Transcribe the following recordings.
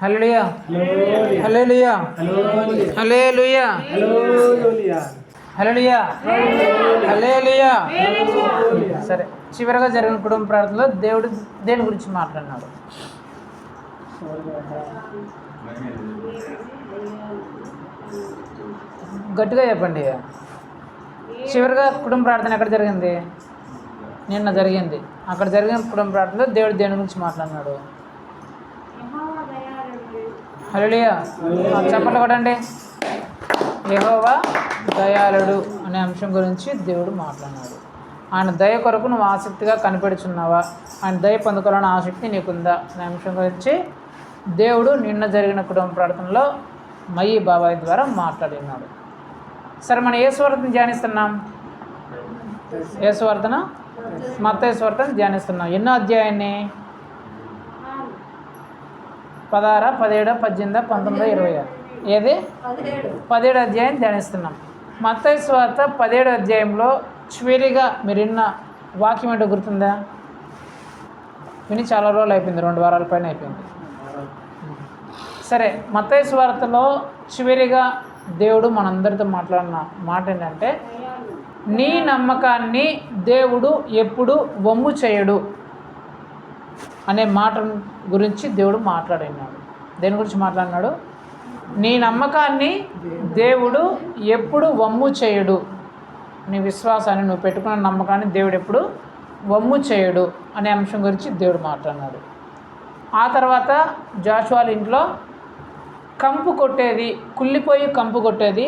హల్లెలూయా హల్లెలూయా హల్లెలూయా హల్లెలూయా హల్లెలూయా. సరే, చివరిగా జరిగిన కుటుంబ ప్రార్థనలో దేవుడు దేని గురించి మాట్లాడినాడు? గట్టిగా చెప్పండి. చివరిగా కుటుంబ ప్రార్థన ఎక్కడ జరిగింది? నిన్న జరిగింది. అక్కడ జరిగిన కుటుంబ ప్రార్థనలో దేవుడు దేని గురించి మాట్లాడినాడు? హల్లెలూయా. చెప్పండి కొట్టండి. యెహోవా దయాళుడు అనే అంశం గురించి దేవుడు మాట్లాడినాడు. ఆయన దయ కొరకు నువ్వు ఆసక్తిగా కనిపెడుచున్నావా? ఆయన దయ పొందుకోవాలన్న ఆసక్తి నీకుందా అనే అంశం గురించి దేవుడు నిన్న జరిగిన కుటుంబ ప్రార్థనలో మయ్యి బాబాయ్ ద్వారా మాట్లాడినాడు. సరే, మనం ఏ సువార్తను ధ్యానిస్తున్నాం? ఏ సువార్తన? మత్తయి సువార్తను ధ్యానిస్తున్నాం. ఎన్నో అధ్యాయాన్ని? 16, 17, 18, 19, 20. ఏది? 17 అధ్యాయం ధ్యానిస్తున్నాం. మత్తయి సువార్త 17 అధ్యాయంలో చివరిగా మీరు విన్న వాక్యం ఏంటో గుర్తుందా? విని చాలా రోజులు అయిపోయింది, 2 వారాల పైన అయిపోయింది. సరే, మత్తయి సువార్తలో చివరిగా దేవుడు మనందరితో మాట్లాడిన మాట ఏంటంటే, నీ నమ్మకాన్ని దేవుడు ఎప్పుడు వమ్ము చేయడు అనే మాట గురించి దేవుడు మాట్లాడినాడు. దేని గురించి మాట్లాడినాడు? నీ నమ్మకాన్ని దేవుడు ఎప్పుడు వమ్ము చేయడు, నీ విశ్వాసాన్ని, నువ్వు పెట్టుకున్న నమ్మకాన్ని దేవుడు ఎప్పుడు వమ్ము చేయడు అనే అంశం గురించి దేవుడు మాట్లాడినాడు. ఆ తర్వాత జాషువాల ఇంట్లో కంపు కొట్టేది, కుళ్ళిపోయి కంపు కొట్టేది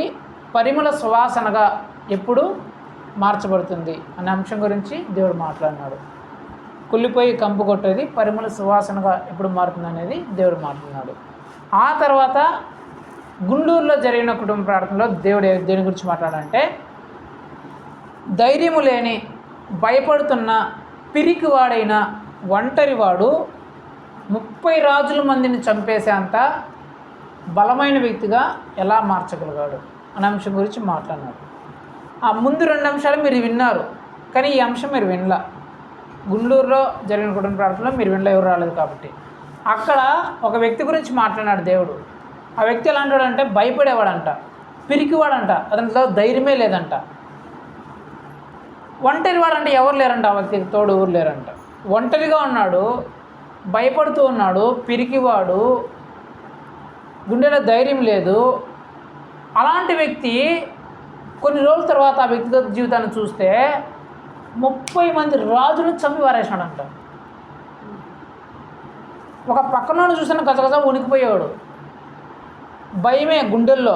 పరిమళ సువాసనగా ఎప్పుడు మార్చబడుతుంది అనే అంశం గురించి దేవుడు మాట్లాడినాడు. కుళ్ళిపోయి కంపు కొట్టేది పరిమళ సువాసనగా ఎప్పుడు మారుతుంది అనేది దేవుడు మాట్లాడినాడు. ఆ తర్వాత గుంటూరులో జరిగిన కుటుంబ ప్రార్థనలో దేవుడు దేని గురించి మాట్లాడంటే, ధైర్యము లేని, భయపడుతున్న, పిరికివాడైన ఒంటరివాడు 30 రాజుల మందిని చంపేసేంత బలమైన వ్యక్తిగా ఎలా మార్చగలిగాడు అనే అంశం గురించి మాట్లాడినాడు. ఆ ముందు 2 అంశాలు మీరు విన్నారు, కానీ ఈ అంశం మీరు వినలా. గుంటూరులో జరిగిన కుటుంబ ప్రార్థనలో మీరు వినలే, ఎవరు రాలేదు కాబట్టి. అక్కడ ఒక వ్యక్తి గురించి మాట్లాడినాడు దేవుడు. ఆ వ్యక్తి ఎలాంటివాడంటే భయపడేవాడంట, పిరికివాడంట, అతనిలో ధైర్యమే లేదంట. ఒంటరివాడంటే ఎవరు లేరంట, ఆ వ్యక్తికి తోడు ఎవరు లేరంట. ఒంటరిగా ఉన్నాడు, భయపడుతూ ఉన్నాడు, పిరికివాడు, గుండెలో ధైర్యం లేదు. అలాంటి వ్యక్తి కొన్ని రోజుల తర్వాత ఆ వ్యక్తిగత జీవితాన్ని చూస్తే 30 మంది రాజులను చంపి వారేసినాడంట. ఒక పక్కన చూసిన గజగజ ఉనికిపోయేవాడు. భయమే గుండెల్లో,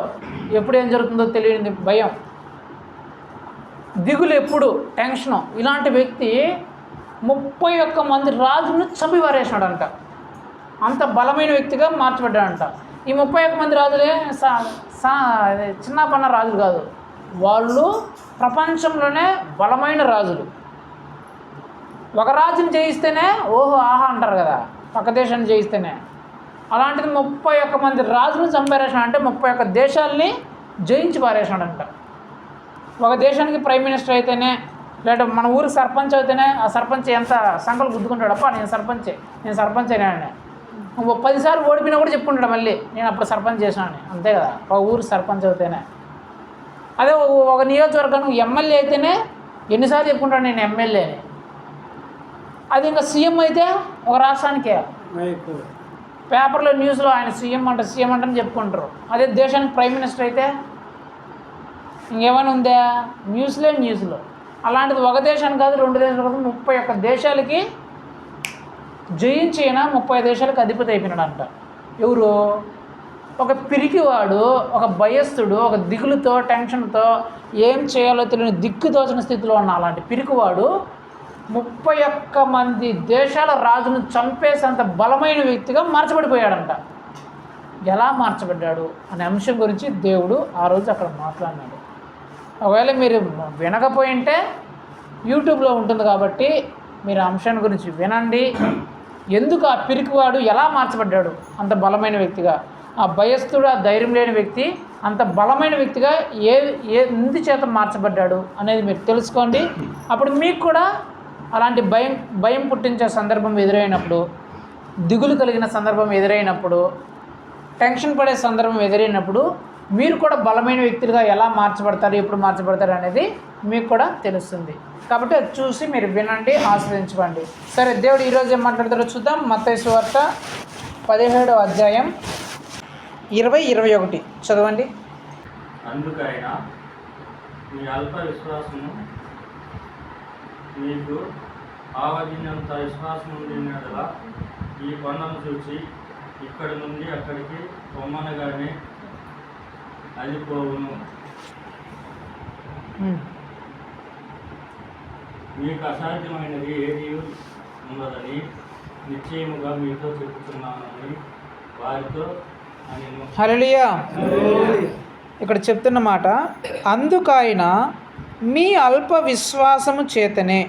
ఎప్పుడు ఏం జరుగుతుందో తెలియని భయం, దిగులు, ఎప్పుడు టెన్షను. ఇలాంటి వ్యక్తి 31 మంది రాజులను చంపి వారేసినాడంట. అంత బలమైన వ్యక్తిగా మార్చబడ్డాడంట. ఈ 31 మంది రాజులే చిన్న పన్న రాజులు కాదు, వాళ్ళు ప్రపంచంలోనే బలమైన రాజులు. ఒక రాజుని జయిస్తేనే ఓహో ఆహా అంటారు కదా, పక్క దేశాన్ని జయిస్తేనే. అలాంటిది 31 మంది రాజులను చంపారేసాడు అంటే 31 దేశాలని జయించి పారేసాడంట. ఒక దేశానికి ప్రైమ్ మినిస్టర్ అయితేనే, లేదా మన ఊరికి సర్పంచ్ అయితేనే ఆ సర్పంచ్ ఎంత సంకలు గుద్దుకుంటాడు, అప్ప నేను సర్పంచేనా అని. 10 సార్లు ఓడిపోయినా కూడా చెప్పుకుంటాడు మళ్ళీ, నేను అప్పుడు సర్పంచ్ చేసినాను. అంతే కదా, ఒక ఊరు సర్పంచ్ అయితేనే. అదే ఒక నియోజకవర్గానికి ఎమ్మెల్యే అయితేనే ఎన్నిసార్లు చెప్పుకుంటాడు నేను ఎమ్మెల్యే అని. అది ఇంకా సీఎం అయితే ఒక రాష్ట్రానికే పేపర్లో న్యూస్లో ఆయన సీఎం అంటని చెప్పుకుంటారు. అదే దేశానికి ప్రైమ్ మినిస్టర్ అయితే ఇంకేమైనా ఉందా? న్యూస్లో. అలాంటిది ఒక దేశానికి కాదు, 2 దేశాలు కాదు, 31 దేశాలకి జయించిన 30 దేశాలకు అధిపతి అయిపోయినాడంట. ఎవరు? ఒక పిరికివాడు, ఒక భయస్థుడు, ఒక దిగులుతో, టెన్షన్తో, ఏం చేయాలో తెలియని దిక్కుతోచిన స్థితిలో ఉన్న అలాంటి పిరికివాడు 31 మంది దేశాల రాజును చంపేసేంత బలమైన వ్యక్తిగా మార్చబడిపోయాడంట. ఎలా మార్చబడ్డాడు అనే అంశం గురించి దేవుడు ఆ రోజు అక్కడ మాట్లాడినాడు. ఒకవేళ మీరు వినకపోయింటే యూట్యూబ్లో ఉంటుంది కాబట్టి మీరు ఆ అంశాన్ని గురించి వినండి. ఎందుకు ఆ పిరికివాడు ఎలా మార్చబడ్డాడు అంత బలమైన వ్యక్తిగా, ఆ భయస్థుడు, ఆ ధైర్యం లేని వ్యక్తి అంత బలమైన వ్యక్తిగా ఎందుచేత మార్చబడ్డాడు అనేది మీరు తెలుసుకోండి. అప్పుడు మీకు కూడా అలాంటి భయం పుట్టించే సందర్భం ఎదురైనప్పుడు, దిగులు కలిగిన సందర్భం ఎదురైనప్పుడు టెన్షన్ పడే సందర్భం ఎదురైనప్పుడు మీరు కూడా బలమైన వ్యక్తులుగా ఎలా మార్చబడతారు, ఎప్పుడు మార్చబడతారు అనేది మీకు కూడా తెలుస్తుంది. కాబట్టి అది చూసి మీరు వినండి, ఆశ్రయించుకోండి. సరే, దేవుడు ఈరోజు ఏం మాట్లాడతారో చూద్దాం. మత్తయి సువార్త 17వ అధ్యాయం 20-21 చదవండి. అందుకైనా మీ అల్ప విశ్వాసము మీకు ఆవగింజంత విశ్వాసం ఉండినలా ఈ కొండను చూసి ఇక్కడి నుండి అక్కడికి పొమ్మనగానే అది పోవును. మీకు అసాధ్యమైనది ఏది ఉన్నదని నిశ్చయముగా మీతో చెబుతున్నానని వారితో అనెను. హల్లెలూయా. ఇక్కడ చెప్తున్న మాట, అందుకైన మీ అల్ప విశ్వాసము చేతనే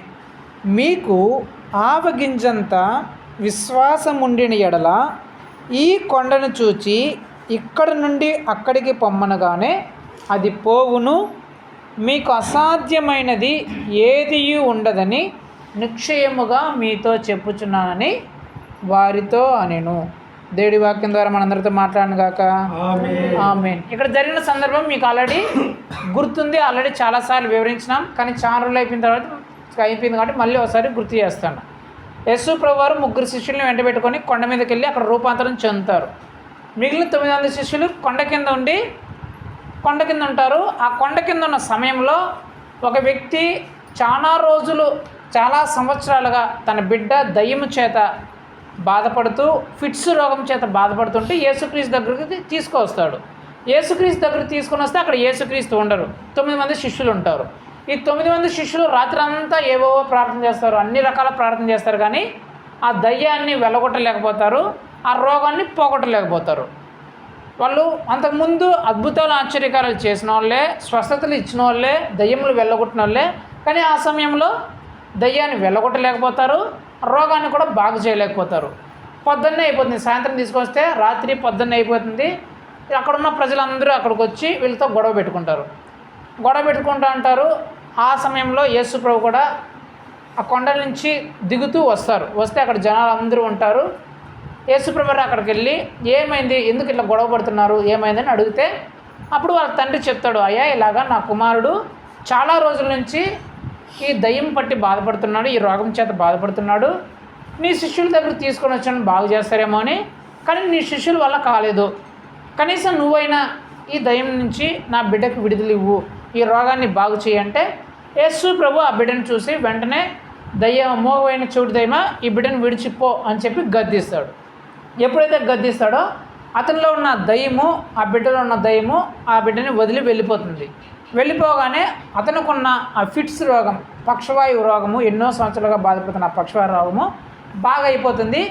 మీకు ఆవగింజంత విశ్వాసం ఉండిన ఎడల ఈ కొండను చూచి ఇక్కడ నుండి అక్కడికి పొమ్మనగానే అది పోవును. మీకు అసాధ్యమైనది ఏది ఉండదని నిశ్చయముగా మీతో చెప్పుచున్నానని వారితో అనెను. దేవుడి వాక్యం ద్వారా మనందరితో మాట్లాడను గాక. ఆమేన్. ఇక్కడ జరిగిన సందర్భం మీకు ఆల్రెడీ గుర్తుంది, ఆల్రెడీ చాలాసార్లు వివరించినాం. కానీ చాలా రోజులు అయిపోయింది కాబట్టి మళ్ళీ ఒకసారి గుర్తు చేస్తాను. యేసు ప్రభు వారు 3 శిష్యుల్ని వెంట పెట్టుకొని కొండ మీదకి వెళ్ళి అక్కడ రూపాంతరం చెందుతారు. మిగిలిన 9 శిష్యులు కొండ కింద ఉంటారు. ఆ కొండ కింద ఉన్న సమయంలో ఒక వ్యక్తి చాలా సంవత్సరాలుగా తన బిడ్డ దయ్యము చేత బాధపడుతూ ఫిట్స్ రోగం చేత బాధపడుతుంటే యేసుక్రీస్తు దగ్గరికి తీసుకొస్తాడు. యేసుక్రీస్తు దగ్గరికి తీసుకొని వస్తే అక్కడ యేసుక్రీస్తు ఉండరు. 9 మంది శిష్యులు ఉంటారు. ఈ 9 మంది శిష్యులు రాత్రి అంతా ఏవేవో ప్రార్థన చేస్తారు, అన్ని రకాల ప్రార్థన చేస్తారు. కానీ ఆ దయ్యాన్ని వెళ్ళగొట్టలేకపోతారు, ఆ రోగాన్ని పోగొట్టలేకపోతారు. వాళ్ళు అంతకుముందు అద్భుతాలు ఆశ్చర్యకారాలు చేసిన వాళ్ళే, స్వస్థతలు ఇచ్చిన వాళ్ళే, దయ్యములు వెళ్ళగొట్టిన వాళ్ళే. కానీ ఆ సమయంలో దయ్యాన్ని వెళ్ళగొట్టలేకపోతారు, రోగాన్ని కూడా బాగు చేయలేకపోతారు. పొద్దున్నే అయిపోతుంది, సాయంత్రం తీసుకొస్తే రాత్రి పొద్దున్నే అయిపోతుంది. అక్కడున్న ప్రజలందరూ అక్కడికి వచ్చి వీళ్ళతో గొడవ పెట్టుకుంటూ అంటారు. ఆ సమయంలో యేసు ప్రభు కూడా ఆ కొండ నుంచి దిగుతూ వస్తే అక్కడ జనాలు అందరూ ఉంటారు. యేసు ప్రభు అక్కడికి వెళ్ళి ఏమైంది, ఎందుకు ఇట్లా గొడవ పడుతున్నారు, ఏమైందని అడిగితే అప్పుడు వాళ్ళ తండ్రి చెప్తాడు, అయ్యా ఇలాగా నా కుమారుడు చాలా రోజుల నుంచి ఈ దయ్యం పట్టి బాధపడుతున్నాడు, ఈ రోగం చేత బాధపడుతున్నాడు. నీ శిష్యుల దగ్గర తీసుకొని వచ్చాను బాగు చేస్తారేమో అని, కానీ నీ శిష్యుల వల్ల కాలేదు. కనీసం నువ్వైనా ఈ దయ్యం నుంచి నా బిడ్డకు విడుదల ఇవ్వు, ఈ రోగాన్ని బాగు చేయంటే యేసు ప్రభు ఆ బిడ్డను చూసి వెంటనే మోగవైన చెవిటి దయ్యమా ఈ బిడ్డను విడిచిపో అని చెప్పి గద్దిస్తాడు. ఎప్పుడైతే గద్దిస్తాడో అతనిలో ఉన్న దయ్యము, ఆ బిడ్డలో ఉన్న దయ్యము ఆ బిడ్డని వదిలి వెళ్ళిపోతుంది. వెళ్ళిపోగానే అతనుకున్న ఆ ఫిట్స్ రోగం, పక్షవాయు రోగము, ఎన్నో సంవత్సరాలుగా బాధపడుతున్న ఆ పక్షవాయు రోగము బాగా అయిపోతుంది.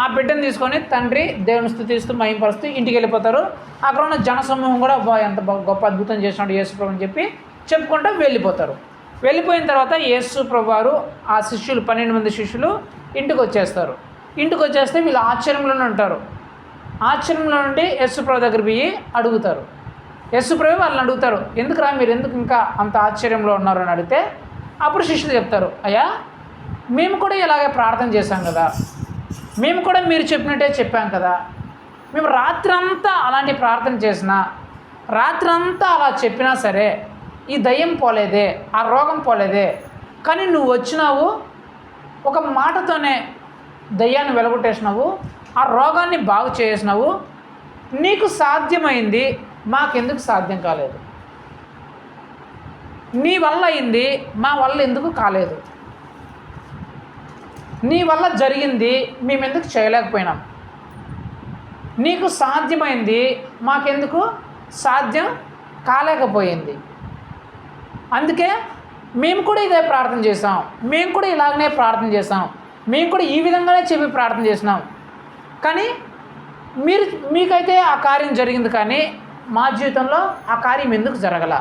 ఆ బిడ్డను తీసుకొని తండ్రి దేవుని స్తుతిస్తూ మహిమపరుస్తూ ఇంటికి వెళ్ళిపోతారు. అక్కడ ఉన్న జనసమూహం కూడా ఎంత గొప్ప అద్భుతం చేసినాడు యేసు ప్రభు అని చెప్పి చెప్పుకుంటూ వెళ్ళిపోతారు. వెళ్ళిపోయిన తర్వాత యేసు ప్రభు వారు ఆ శిష్యులు 12 మంది శిష్యులు ఇంటికి వచ్చేస్తే వీళ్ళు ఆశ్చర్యంలోనే ఉంటారు. ఆశ్చర్యంలో నుండి యేసు ప్రభు దగ్గర పోయి అడుగుతారు. యేసు ప్రభు వాళ్ళని అడుగుతారు, ఎందుకురా మీరు ఎందుకు ఇంకా అంత ఆశ్చర్యంలో ఉన్నారు అని అడిగితే అప్పుడు శిష్యులు చెప్తారు, అయ్యా మేము కూడా ఇలాగే ప్రార్థన చేశాం కదా, మేము కూడా మీరు చెప్పినట్టే చెప్పాం కదా, మేము రాత్రంతా అలాంటి ప్రార్థన చేసినా, రాత్రంతా అలా చెప్పినా సరే ఈ దయ్యం పోలేదే, ఆ రోగం పోలేదే, కానీ నువ్వు వచ్చినావు ఒక మాటతోనే దయ్యాన్ని వెలగొట్టేసినావు, ఆ రోగాన్ని బాగు చేసినావు, నీకు సాధ్యమైంది, మాకెందుకు సాధ్యం కాలేదు? నీ వల్ల అయింది, మా వల్ల ఎందుకు కాలేదు? నీ వల్ల జరిగింది, మేమెందుకు చేయలేకపోయినాం? నీకు సాధ్యమైంది, మాకెందుకు సాధ్యం కాలేకపోయింది? అందుకే మేము కూడా ఇదే ప్రార్థన చేసాం, మేము కూడా ఇలాగనే ప్రార్థన చేసాం, మేము కూడా ఈ విధంగానే చెప్పి ప్రార్థన చేసినాం, కానీ మీకైతే ఆ కార్యం జరిగింది, కానీ మా జీవితంలో ఆ కార్యం ఎందుకు జరగల?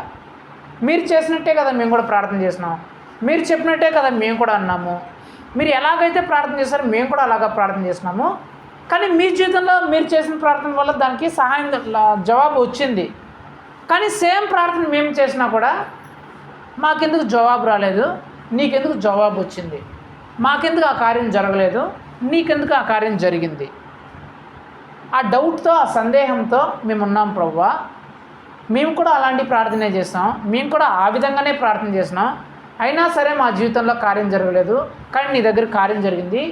మీరు చేసినట్టే కదా మేము కూడా ప్రార్థన చేసినాం, మీరు చెప్పినట్టే కదా మేము కూడా అన్నాము, మీరు ఎలాగైతే ప్రార్థన చేస్తారో మేము కూడా అలాగా ప్రార్థన చేసినాము, కానీ మీ జీవితంలో మీరు చేసిన ప్రార్థన వల్ల దానికి జవాబు వచ్చింది, కానీ సేమ్ ప్రార్థన మేము చేసినా కూడా మాకెందుకు జవాబు రాలేదు? నీకెందుకు జవాబు వచ్చింది? మాకెందుకు ఆ కార్యం జరగలేదు? నీకెందుకు ఆ కార్యం జరిగింది? ఆ డౌట్తో, ఆ సందేహంతో మేము ఉన్నాం ప్రభువా. మేము కూడా అలాంటి ప్రార్థనే చేస్తాం, మేము కూడా ఆ విధంగానే ప్రార్థన చేసినాం. అయినా సరే మా జీవితంలో కార్యం జరగలేదు. కానీ నీ దగ్గర కార్యం జరిగింది.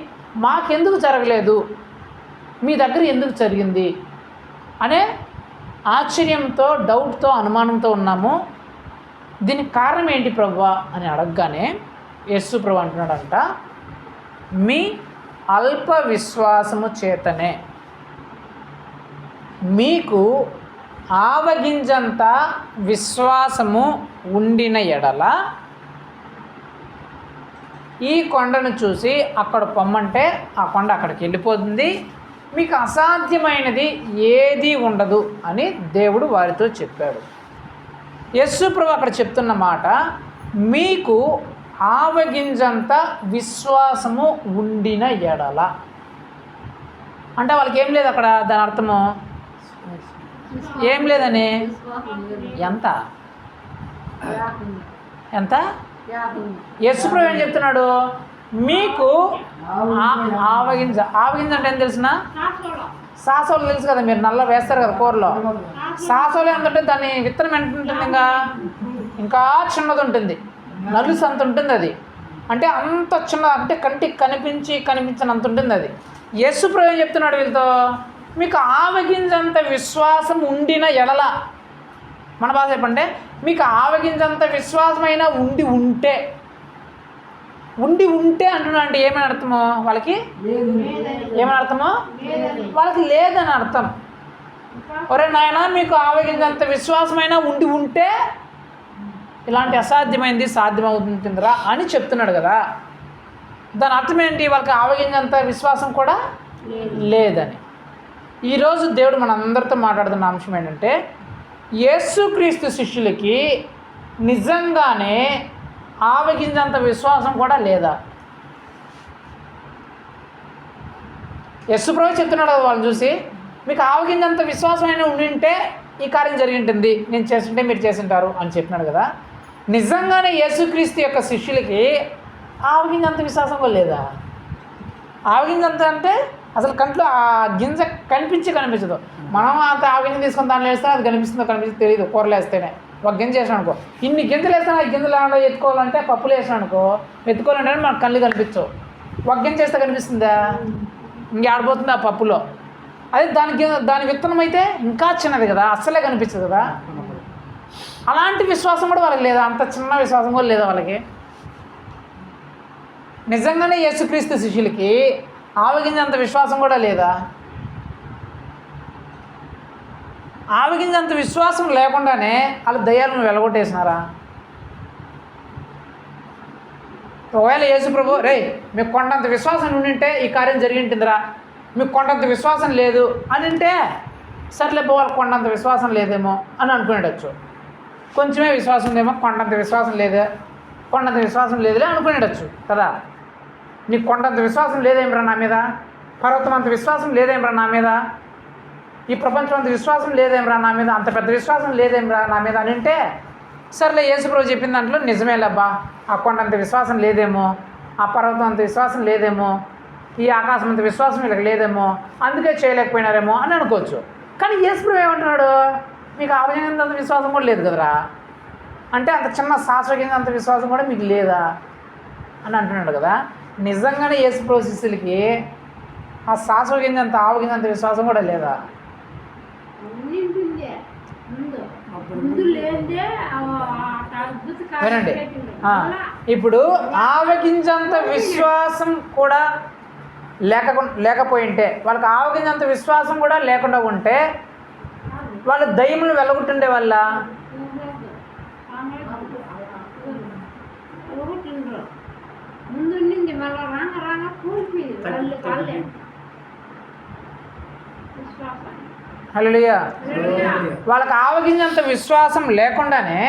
మాకెందుకు జరగలేదు, మీ దగ్గర ఎందుకు జరిగింది అనే ఆశ్చర్యంతో, డౌట్తో, అనుమానంతో ఉన్నాము. దీనికి కారణం ఏంటి ప్రభువా అని అడగగానే యేసు ప్రభు అంటున్నాడంట, మీ అల్ప విశ్వాసము చేతనే. మీకు ఆవగింజంత విశ్వాసము ఉండిన ఎడల ఈ కొండను చూసి అక్కడ పొమ్మంటే ఆ కొండ అక్కడికి వెళ్ళిపోతుంది, మీకు అసాధ్యమైనది ఏదీ ఉండదు అని దేవుడు వారితో చెప్పాడు. యేసు ప్రభు అక్కడ చెప్తున్న మాట, మీకు ఆవగింజంత విశ్వాసము ఉండిన ఎడల అంటే వాళ్ళకి ఏం లేదు అక్కడ. దాని అర్థము ఏం లేదని, ఎంత ఎంత యేసు ప్రభు ఏం చెప్తున్నాడు, మీకు ఆవగింజ అంటే ఏం తెలిసిన, సాసోలు తెలుసు కదా, మీరు నల్ల వేస్తారు కదా కూరలో. సాసోలు ఎంత ఉంటుంది, దాని విత్తనం ఎంత ఉంటుంది, ఇంకా చిన్నది ఉంటుంది, నలుసు అంత ఉంటుంది అది. అంటే అంత చిన్న, అంటే కంటికి కనిపించినంత ఉంటుంది అది. యేసు ప్రభు ఏం చెప్తున్నాడు వీళ్ళతో, మీకు ఆవగింజంత విశ్వాసం ఉండిన ఎడల, మన భాష చెప్పంటే మీకు ఆవగింజంత విశ్వాసమైనా ఉండి ఉంటే అంటున్నా. అంటే ఏమని అర్థమో వాళ్ళకి, ఏమని అర్థమో వాళ్ళకి లేదని అర్థం. ఒరే నాయన, మీకు ఆవగింజంత విశ్వాసమైనా ఉంటే ఇలాంటి అసాధ్యమైంది సాధ్యమవుతుందిరా అని చెప్తున్నాడు కదా. దాని అర్థం ఏంటి, వాళ్ళకి ఆవగింజంత విశ్వాసం కూడా లేదని. ఈరోజు దేవుడు మనందరితో మాట్లాడుతున్న అంశం ఏంటంటే, యేసుక్రీస్తు శిష్యులకి నిజంగానే ఆవగింజంత విశ్వాసం కూడా లేదా? యేసు ప్రభు చెప్తున్నాడు వాళ్ళని చూసి, మీకు ఆవగింజంత విశ్వాసం అయినా ఉండింటే ఈ కార్యం జరిగి ఉంటుంది, నేను చేస్తుంటే మీరు చేసింటారు అని చెప్పినాడు కదా. నిజంగానే యేసుక్రీస్తు యొక్క శిష్యులకి ఆవగింజంత విశ్వాసం కూడా లేదా? ఆవగింజంత అంటే అసలు కంట్లో ఆ గింజ కనిపించదు. మనం అంత ఆవగింజ తీసుకొని దాంట్లో వేస్తే అది కనిపిస్తుందో తెలియదు. కూరలు వేస్తేనే ఒక గింజ వేసాను అనుకో, ఇన్ని గింజలు వేస్తాను, ఆ గింజలు ఏమన్నా ఎత్తుకోవాలంటే, పప్పులు వేసాను అనుకో ఎత్తుకోవాలంటే మనకు కళ్ళు కనిపించవు. ఒక గింజ వేస్తే కనిపిస్తుందా? ఇంకేడిపోతుంది ఆ పప్పులో. అదే దాని విత్తనం అయితే ఇంకా చిన్నది కదా, అస్సలే కనిపించదు కదా. అలాంటి విశ్వాసం కూడా వాళ్ళకి లేదా? అంత చిన్న విశ్వాసం కూడా లేదా వాళ్ళకి? నిజంగానే యేసుక్రీస్తు శిష్యులకి ఆవగింజంత విశ్వాసం కూడా లేదా? ఆవగింజంత విశ్వాసం లేకుండానే వాళ్ళు దయ్యాలను వెలగొట్టేసినారా? ఒకవేళ యేసు ప్రభు, రే మీకు కొండంత విశ్వాసం ఉండింటే ఈ కార్యం జరిగింటుందిరా, మీకు కొండంత విశ్వాసం లేదు అని అంటే, సర్లే వాళ్ళకి కొండంత విశ్వాసం లేదేమో అని అనుకునేటచ్చు. కొంచెమే విశ్వాసం ఉందేమో, కొండంత విశ్వాసం లేదులే అనుకునేటచ్చు కదా. నీకు కొండంత విశ్వాసం లేదేమిరా నా మీద, పర్వతం అంత విశ్వాసం లేదేమిరా నా మీద, ఈ ప్రపంచం అంత విశ్వాసం లేదేమిరా నా మీద, అంత పెద్ద విశ్వాసం లేదేమిరా నా మీద అని అంటే, సర్లే యేసు ప్రభు చెప్పిన దాంట్లో నిజమేలేబ్బా, ఆ కొండంత విశ్వాసం లేదేమో, ఆ పర్వతం అంత విశ్వాసం లేదేమో, ఈ ఆకాశం అంత విశ్వాసం వీళ్ళకి లేదేమో, అందుకే చేయలేకపోయినారేమో అని అనుకోవచ్చు. కానీ యేసు ప్రభు ఏమంటున్నాడు, మీకు ఆవగింజంత విశ్వాసం కూడా లేదు కదరా, అంటే అంత చిన్న శాశ్వతంత విశ్వాసం కూడా మీకు లేదా అని అంటున్నాడు కదా. నిజంగానే యేసు ప్రభు శిష్యులకి ఆ శాశ్వతంత ఆవగింజంత విశ్వాసం కూడా లేదా? వినండి, ఇప్పుడు ఆవగింజంత విశ్వాసం కూడా లేకపోయింటే, వాళ్ళకి ఆవగింజంత విశ్వాసం కూడా లేకుండా ఉంటే వాళ్ళు దయ్యములు వెళ్ళగొట్టుండే వాళ్ళ? హల్లెలూయా. వాళ్ళకి ఆవగింజంత విశ్వాసం లేకుండానే,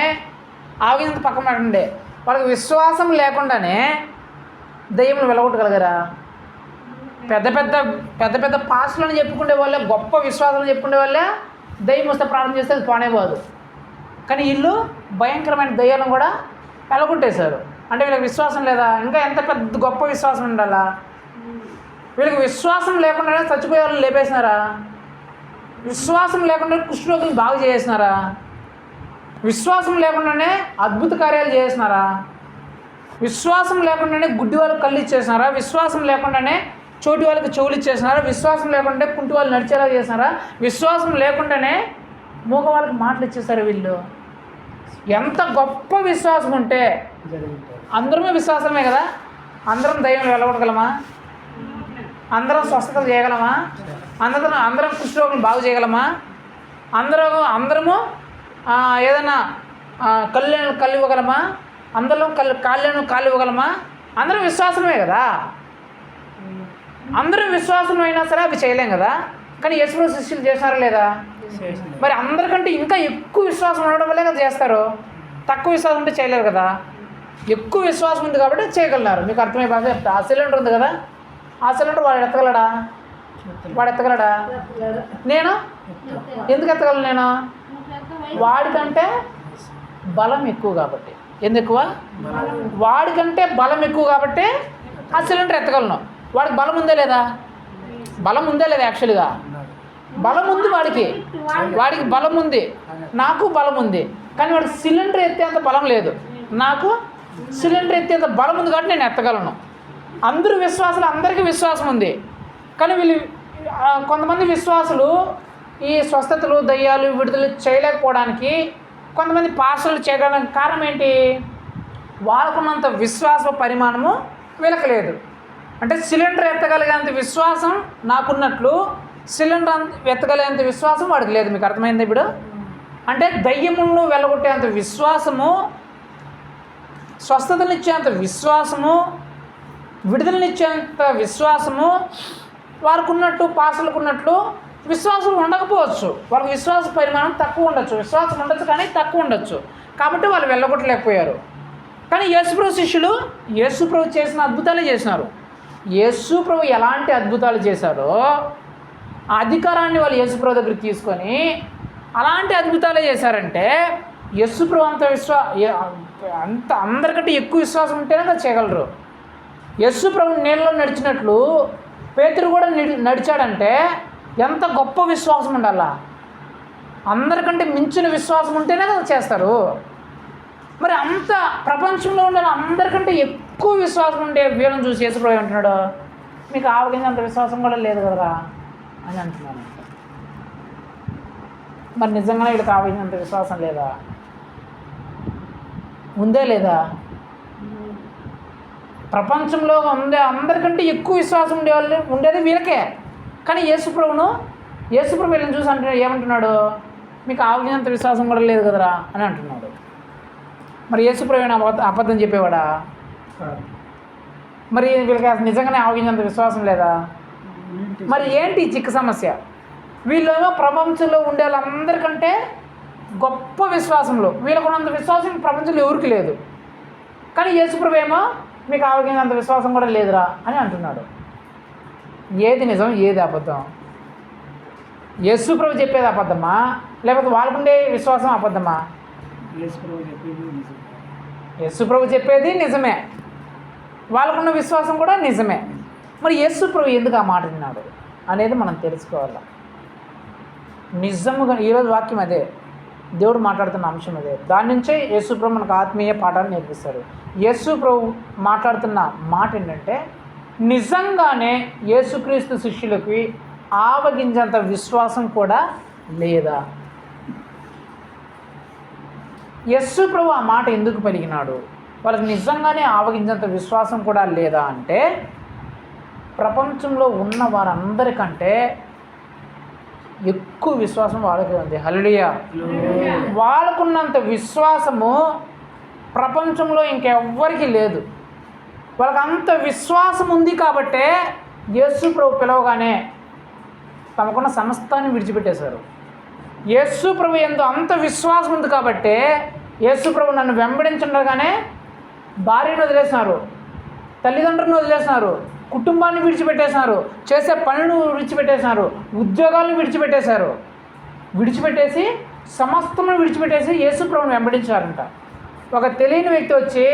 ఆవగింజంత పక్కన ఉండే వాళ్ళకి విశ్వాసం లేకుండానే దయ్యములు వెళ్ళగొట్టగలగరా? పెద్ద పెద్ద పాస్టులను చెప్పుకునే వాళ్ళే, గొప్ప విశ్వాసాలు చెప్పుకునే వాళ్ళే దయ్యం వస్తే ప్రార్థన చేస్తే అది పోనే పోదు. కానీ వీళ్ళు భయంకరమైన దయ్యాలను కూడా వెళ్ళగొట్టేశారు. అంటే వీళ్ళకి విశ్వాసం లేదా? ఇంకా ఎంత పెద్ద గొప్ప విశ్వాసం ఉండాలా? వీళ్ళకి విశ్వాసం లేకుండానే చచ్చిపోయే వాళ్ళని లేపేసినారా? విశ్వాసం లేకుండా కుష్ఠరోగులు బాగు చేసినారా? విశ్వాసం లేకుండానే అద్భుత కార్యాలు చేసినారా? విశ్వాసం లేకుండానే గుడ్డి వాళ్ళకి కళ్ళు ఇచ్చేసినారా? విశ్వాసం లేకుండానే చోటి వాళ్ళకి చెవులు ఇచ్చేసినారా? విశ్వాసం లేకుండానే కుంటి వాళ్ళు నడిచేలా చేసినారా? విశ్వాసం లేకుండానే మూగ వాళ్ళకి మాటలు ఇచ్చేసారు. వీళ్ళు ఎంత గొప్ప విశ్వాసం ఉంటే అందరమే విశ్వాసమే కదా. అందరం దయ్యం వెళ్ళగొట్టగలమా? అందరం స్వస్థతలు చేయగలమా? అందరం కుష్ఠరోగులను బాగు చేయగలమా? అందరము ఏదైనా కళ్ళు ఇవ్వగలమా? అందరం కాళ్ళు ఇవ్వగలమా? అందరం విశ్వాసమే కదా. అందరూ విశ్వాసం అయినా సరే అవి చేయలేం కదా. కానీ యేసుప్రభు శిష్యులు చేస్తారా లేదా? మరి అందరికంటే ఇంకా ఎక్కువ విశ్వాసం ఉండడం వల్లే కదా చేస్తారు. తక్కువ విశ్వాసం ఉంటే చేయలేరు కదా. ఎక్కువ విశ్వాసం ఉంది కాబట్టి చేయగలరు. మీకు అర్థమయ్యే భాష చెప్తా. ఆ సిలిండర్ ఉంది కదా, ఆ సిలిండర్ వాడు ఎత్తగలడా? నేను ఎందుకు ఎత్తగలను? నేను వాడికంటే బలం ఎక్కువ కాబట్టి. ఎందుకు? వాడికంటే బలం ఎక్కువ కాబట్టి ఆ సిలిండర్ ఎత్తగలను. వాడికి బలం ఉందే లేదా? బలం ఉందే లేదా? యాక్చువల్గా బలం ఉంది వాడికి బలం ఉంది, నాకు బలం ఉంది. కానీ వాడికి సిలిండర్ ఎత్తేంత బలం లేదు. నాకు సిలిండర్ ఎత్తేంత బలం ఉంది కాబట్టి నేను ఎత్తగలను. అందరూ విశ్వాసులు, అందరికీ విశ్వాసం ఉంది. కానీ కొంతమంది విశ్వాసులు ఈ స్వస్థతలు, దయ్యాలు, విడుదల చేయలేకపోవడానికి, కొంతమంది పాస్టర్లు చేయడానికి కారణం ఏంటి? వాళ్ళకున్నంత విశ్వాస పరిమాణము వీళ్ళకి లేదు. అంటే సిలిండర్ ఎత్తగలిగేంత విశ్వాసం నాకున్నట్లు సిలిండర్ ఎత్తగలిగేంత విశ్వాసం వాడికి లేదు. మీకు అర్థమైంది ఇప్పుడు? అంటే దయ్యములను వెళ్ళగొట్టేంత విశ్వాసము, స్వస్థతనిచ్చేంత విశ్వాసము, విడుదలనిచ్చేంత విశ్వాసము వారికి ఉన్నట్టు, పాస్టర్లకు ఉన్నట్లు విశ్వాసం ఉండకపోవచ్చు. వాళ్ళకి విశ్వాస పరిమాణం తక్కువ ఉండొచ్చు, విశ్వాసం ఉండొచ్చు కానీ తక్కువ ఉండొచ్చు. కాబట్టి వాళ్ళు వెళ్ళగొట్టలేకపోయారు. కానీ యేసుప్రభు శిష్యులు యేసుప్రభు చేసిన అద్భుతాలే చేసినారు. యేసుప్రభు ఎలాంటి అద్భుతాలు చేశారో ఆ అధికారాన్ని వాళ్ళు యేసుప్రభు దగ్గరికి తీసుకొని అలాంటి అద్భుతాలే చేశారంటే యేసుప్రభు అంత అందరికంటే ఎక్కువ విశ్వాసం ఉంటేనే కదా చేయగలరు. యేసుప్రభు నీళ్ళలో నడిచినట్లు పేతురు కూడా నడిచాడంటే ఎంత గొప్ప విశ్వాసం ఉండాలా? అందరికంటే మించిన విశ్వాసం ఉంటేనే కదా చేస్తారు. మరి అంత ప్రపంచంలో ఉండే అందరికంటే ఎక్కువ విశ్వాసం ఉండే వీళ్ళని చూసి యేసుప్రభు అంటున్నాడు, మీకు ఆవగించేంత విశ్వాసం కూడా లేదు కదరా అని అంటున్నాను. మరి నిజంగానే వీళ్ళకి ఆవగించేంత విశ్వాసం లేదా? ఉందే లేదా? ప్రపంచంలో ఉండే అందరికంటే ఎక్కువ విశ్వాసం ఉండేది వీళ్ళకే. కానీ యేసుప్రభు వీళ్ళని చూసి ఏమంటున్నాడు? మీకు ఆవగించేంత విశ్వాసం కూడా లేదు కదరా అని అంటున్నాడు. మరి యేసుప్రభు ఏమైనా అబద్ధం చెప్పేవాడా? మరి వీళ్ళకి నిజంగానే ఆవగించేంత విశ్వాసం లేదా? మరి ఏంటి చిక్కు సమస్య? వీళ్ళేమో ప్రపంచంలో ఉండే వాళ్ళందరికంటే గొప్ప విశ్వాసంలో, వీళ్ళకున్నంత విశ్వాసం ప్రపంచంలో ఎవరికి లేదు. కానీ యేసుప్రభు ఏమో మీకు ఆవగించేంత విశ్వాసం కూడా లేదురా అని అంటున్నాడు. ఏది నిజం, ఏది అబద్ధం? యేసుప్రభు చెప్పేది అబద్ధమా, లేకపోతే వాళ్ళకుండే విశ్వాసం అబద్ధమా? యేసుప్రభు చెప్పేది నిజమే, వాళ్ళకున్న విశ్వాసం కూడా నిజమే. మరి యేసుప్రభు ఎందుకు ఆ మాట విన్నాడు అనేది మనం తెలుసుకోవాలి. నిజముగా ఈరోజు వాక్యం అదే, దేవుడు మాట్లాడుతున్న అంశం అదే. దాని నుంచే యేసుప్రభు మనకు ఆత్మీయ పాఠాలు నేర్పిస్తారు. యేసుప్రభు మాట్లాడుతున్న మాట ఏంటంటే, నిజంగానే యేసుక్రీస్తు శిష్యులకి ఆవగింజంత విశ్వాసం కూడా లేదా? యేసుప్రభు ఆ మాట ఎందుకు పలికినాడు? వాళ్ళకి నిజంగానే ఆవగించేంత విశ్వాసం కూడా లేదా అంటే, ప్రపంచంలో ఉన్న వారందరికంటే ఎక్కువ విశ్వాసం వాళ్ళకి ఉంది. హల్లెలూయా. వాళ్ళకున్నంత విశ్వాసము ప్రపంచంలో ఇంకెవ్వరికి లేదు. వాళ్ళకి అంత విశ్వాసం ఉంది కాబట్టే యేసుప్రభు పిలవగానే తమకున్న సమస్తాన్ని విడిచిపెట్టేశారు. యేసుప్రభు ఎందు అంత విశ్వాసం ఉంది కాబట్టే యేసుప్రభు నన్ను వెంబడించుండగానే భార్యను వదిలేసినారు, తల్లిదండ్రులను వదిలేసినారు, కుటుంబాన్ని విడిచిపెట్టేసినారు, చేసే పనులను విడిచిపెట్టేసినారు, ఉద్యోగాలను విడిచిపెట్టేసి సమస్తమును విడిచిపెట్టేసి యేసుప్రభుని వెంబడించారంట. ఒక తెలియని వ్యక్తి వచ్చి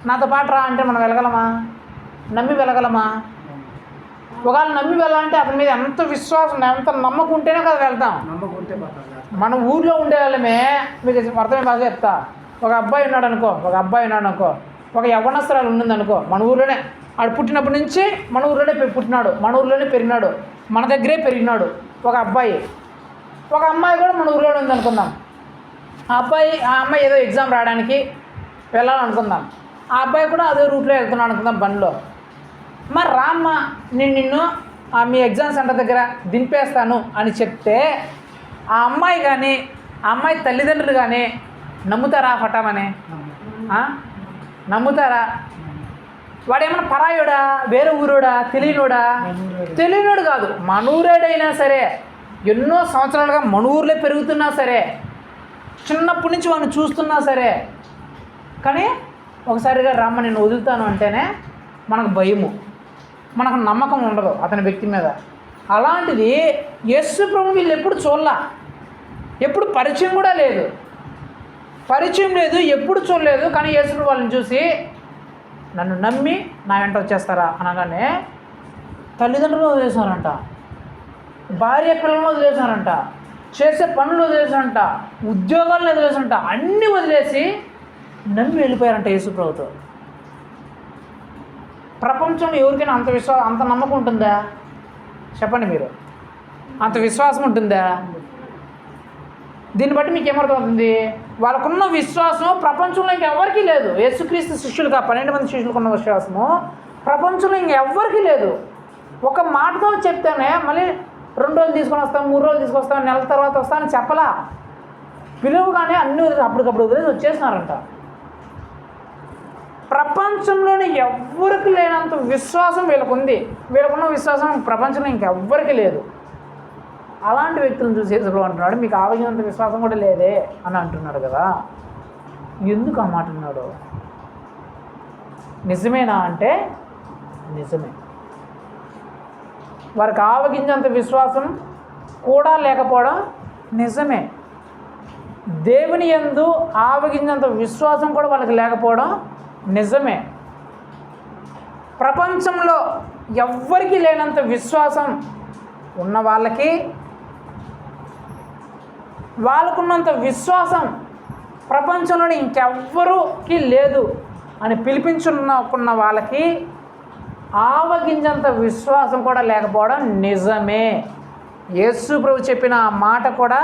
నాతో పాటు రా అంటే మనం వెళ్ళగలమా? నమ్మి వెళ్ళగలమా? ఒకవేళ నమ్మి వెళ్ళాలంటే అతని మీద ఎంత విశ్వాసం ఎంత నమ్మకం ఉంటేనే కదా వెళ్తాం. మన ఊర్లో ఉండే వాళ్ళమే మీకు అర్థమే బాగా చెప్తా. ఒక అబ్బాయి ఉన్నాడు అనుకో, ఒక యవ్వనస్తురాలు ఉండిందనుకో, మన ఊర్లోనే ఆడు పుట్టినప్పటి నుంచి మన ఊర్లోనే పుట్టినాడు, మన ఊర్లోనే పెరిగినాడు, మన దగ్గరే పెరిగినాడు ఒక అబ్బాయి. ఒక అమ్మాయి కూడా మన ఊర్లోనే ఉందనుకుందాం. ఆ అమ్మాయి ఏదో ఎగ్జామ్ రాయడానికి వెళ్ళాలనుకుందాం. ఆ అబ్బాయి కూడా అదే రూట్లో వెళ్తున్నాడు అనుకుందాం బండిలో. మరి రామ్మ నిన్ను మీ ఎగ్జామ్ సెంటర్ దగ్గర దింపేస్తాను అని చెప్తే ఆ అమ్మాయి కానీ ఆ అమ్మాయి తల్లిదండ్రులు కానీ నమ్ముతారా? పట్టామని నమ్ముతారా? వాడేమన్నా పరాయుడా, వేరే ఊరోడా, తెలియనోడు కాదు, మనూరేడైనా సరే, ఎన్నో సంవత్సరాలుగా మన ఊర్లో పెరుగుతున్నా సరే, చిన్నప్పటి నుంచి వాడిని చూస్తున్నా సరే, కానీ ఒకసారిగా రామ్మ నేను వదులుతాను అంటేనే మనకు భయము, మనకు నమ్మకం ఉండదు అతని వ్యక్తి మీద. అలాంటిది యేసు ప్రభు వీళ్ళు ఎప్పుడు చూడలా, ఎప్పుడు పరిచయం కూడా లేదు, ఎప్పుడు చూడలేదు. కానీ యేసు ప్రభు వాళ్ళని చూసి నన్ను నమ్మి నా వెంట వచ్చేస్తారా అనగానే తల్లిదండ్రులు వదిలేశారంట, భార్య పిల్లలను వదిలేశారంట, చేసే పనులు వదిలేశారంట, ఉద్యోగాలను వదిలేశారంట, అన్నీ వదిలేసి నమ్మి వెళ్ళిపోయారంట యేసు ప్రభుతో. ప్రపంచంలో ఎవరికైనా అంత నమ్మకం ఉంటుందా? చెప్పండి మీరు, అంత విశ్వాసం ఉంటుందా? దీన్ని బట్టి మీకు ఏమర్థమవుతుంది? వాళ్ళకున్న విశ్వాసం ప్రపంచంలో ఇంకెవ్వరికీ లేదు. యేసుక్రీస్తు శిష్యులుగా 12 మంది శిష్యులకు ఉన్న విశ్వాసము ప్రపంచంలో ఇంకెవ్వరికీ లేదు. ఒక మాటతో చెప్తేనే మళ్ళీ 2 రోజులు తీసుకొని వస్తాను, 3 రోజులు తీసుకొస్తాను, నెల తర్వాత వస్తానని చెప్పలా. పిలువగానే అన్ని అప్పటికప్పుడు వదిలేసి వచ్చేసినారంట. ప్రపంచంలోనే ఎవ్వరికి లేనంత విశ్వాసం వీళ్ళకుంది. వీళ్ళకున్న విశ్వాసం ప్రపంచంలో ఇంకెవ్వరికి లేదు. అలాంటి వ్యక్తులను చూసి యేసు అంటున్నాడు మీకు ఆవగినంత విశ్వాసం కూడా లేదే అని అంటున్నాడు కదా. ఎందుకు ఆ మాట అన్నాడు? నిజమేనా అంటే నిజమే. వారికి ఆవగింజంత విశ్వాసం కూడా లేకపోవడం నిజమే. దేవుని యందు ఆవగింజంత విశ్వాసం కూడా వాళ్ళకి లేకపోవడం నిజమే. ప్రపంచంలో ఎవ్వరికీ లేనంత విశ్వాసం ఉన్న వాళ్ళకున్నంత విశ్వాసం ప్రపంచంలోని ఇంకెవ్వరికి లేదు అని పిలిపించుకున్న వాళ్ళకి ఆవగింజంత విశ్వాసం కూడా లేకపోవడం నిజమే. యేసు ప్రభు చెప్పిన ఆ మాట కూడా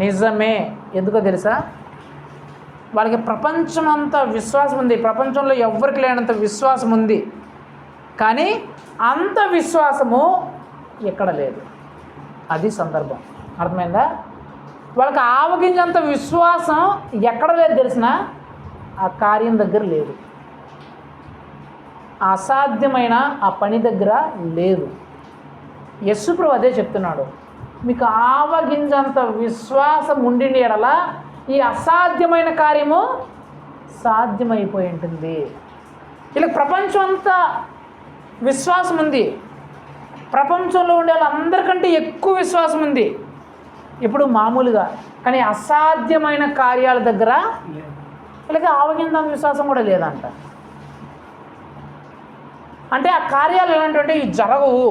నిజమే. ఎందుకో తెలుసా? వాళ్ళకి ప్రపంచం అంతా విశ్వాసం ఉంది, ప్రపంచంలో ఎవ్వరికి లేనంత విశ్వాసం ఉంది, కానీ అంత విశ్వాసము ఎక్కడ లేదు. అది సందర్భం. అర్థమైందా? వాళ్ళకి ఆవగింజంత విశ్వాసం ఎక్కడ లేదు తెలిసిన? ఆ కార్యం దగ్గర లేదు, అసాధ్యమైన ఆ పని దగ్గర లేదు. యేసు ప్రభు అదే చెప్తున్నాడు, మీకు ఆవగింజంత విశ్వాసం ఉండిన ఎడల ఈ అసాధ్యమైన కార్యము సాధ్యమైపోయి ఉంటుంది. ఇలా ప్రపంచం అంతా విశ్వాసం ఉంది, ప్రపంచంలో ఉండే వాళ్ళందరికంటే ఎక్కువ విశ్వాసం ఉంది ఇప్పుడు మామూలుగా, కానీ అసాధ్యమైన కార్యాల దగ్గర వీళ్ళకి ఆవగింజంత విశ్వాసం కూడా లేదంట. అంటే ఆ కార్యాలు ఎలాంటివంటే ఇవి జరగవు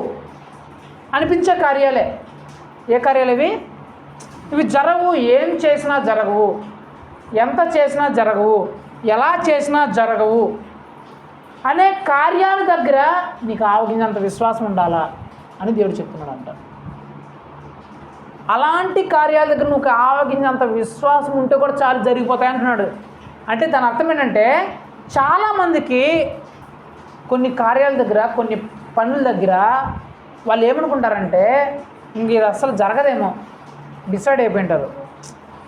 అనిపించే కార్యాలే. ఏ కార్యాలు ఇవి? ఇవి జరగవు, ఏం చేసినా జరగవు, ఎంత చేసినా జరగవు, ఎలా చేసినా జరగవు అనే కార్యాల దగ్గర నీకు ఆవగింజంత విశ్వాసం ఉండాలా అని దేవుడు చెప్తున్నాడు అంట. అలాంటి కార్యాల దగ్గర నువ్వు ఆవగింజంత విశ్వాసం ఉంటే కూడా చాలు జరిగిపోతాయి అంటున్నాడు. అంటే దాని అర్థం ఏంటంటే చాలామందికి కొన్ని కార్యాల దగ్గర, కొన్ని పనుల దగ్గర వాళ్ళు ఏమనుకుంటారంటే ఇంక ఇది అసలు జరగదేమో డిసైడ్ అయిపోయింటారు.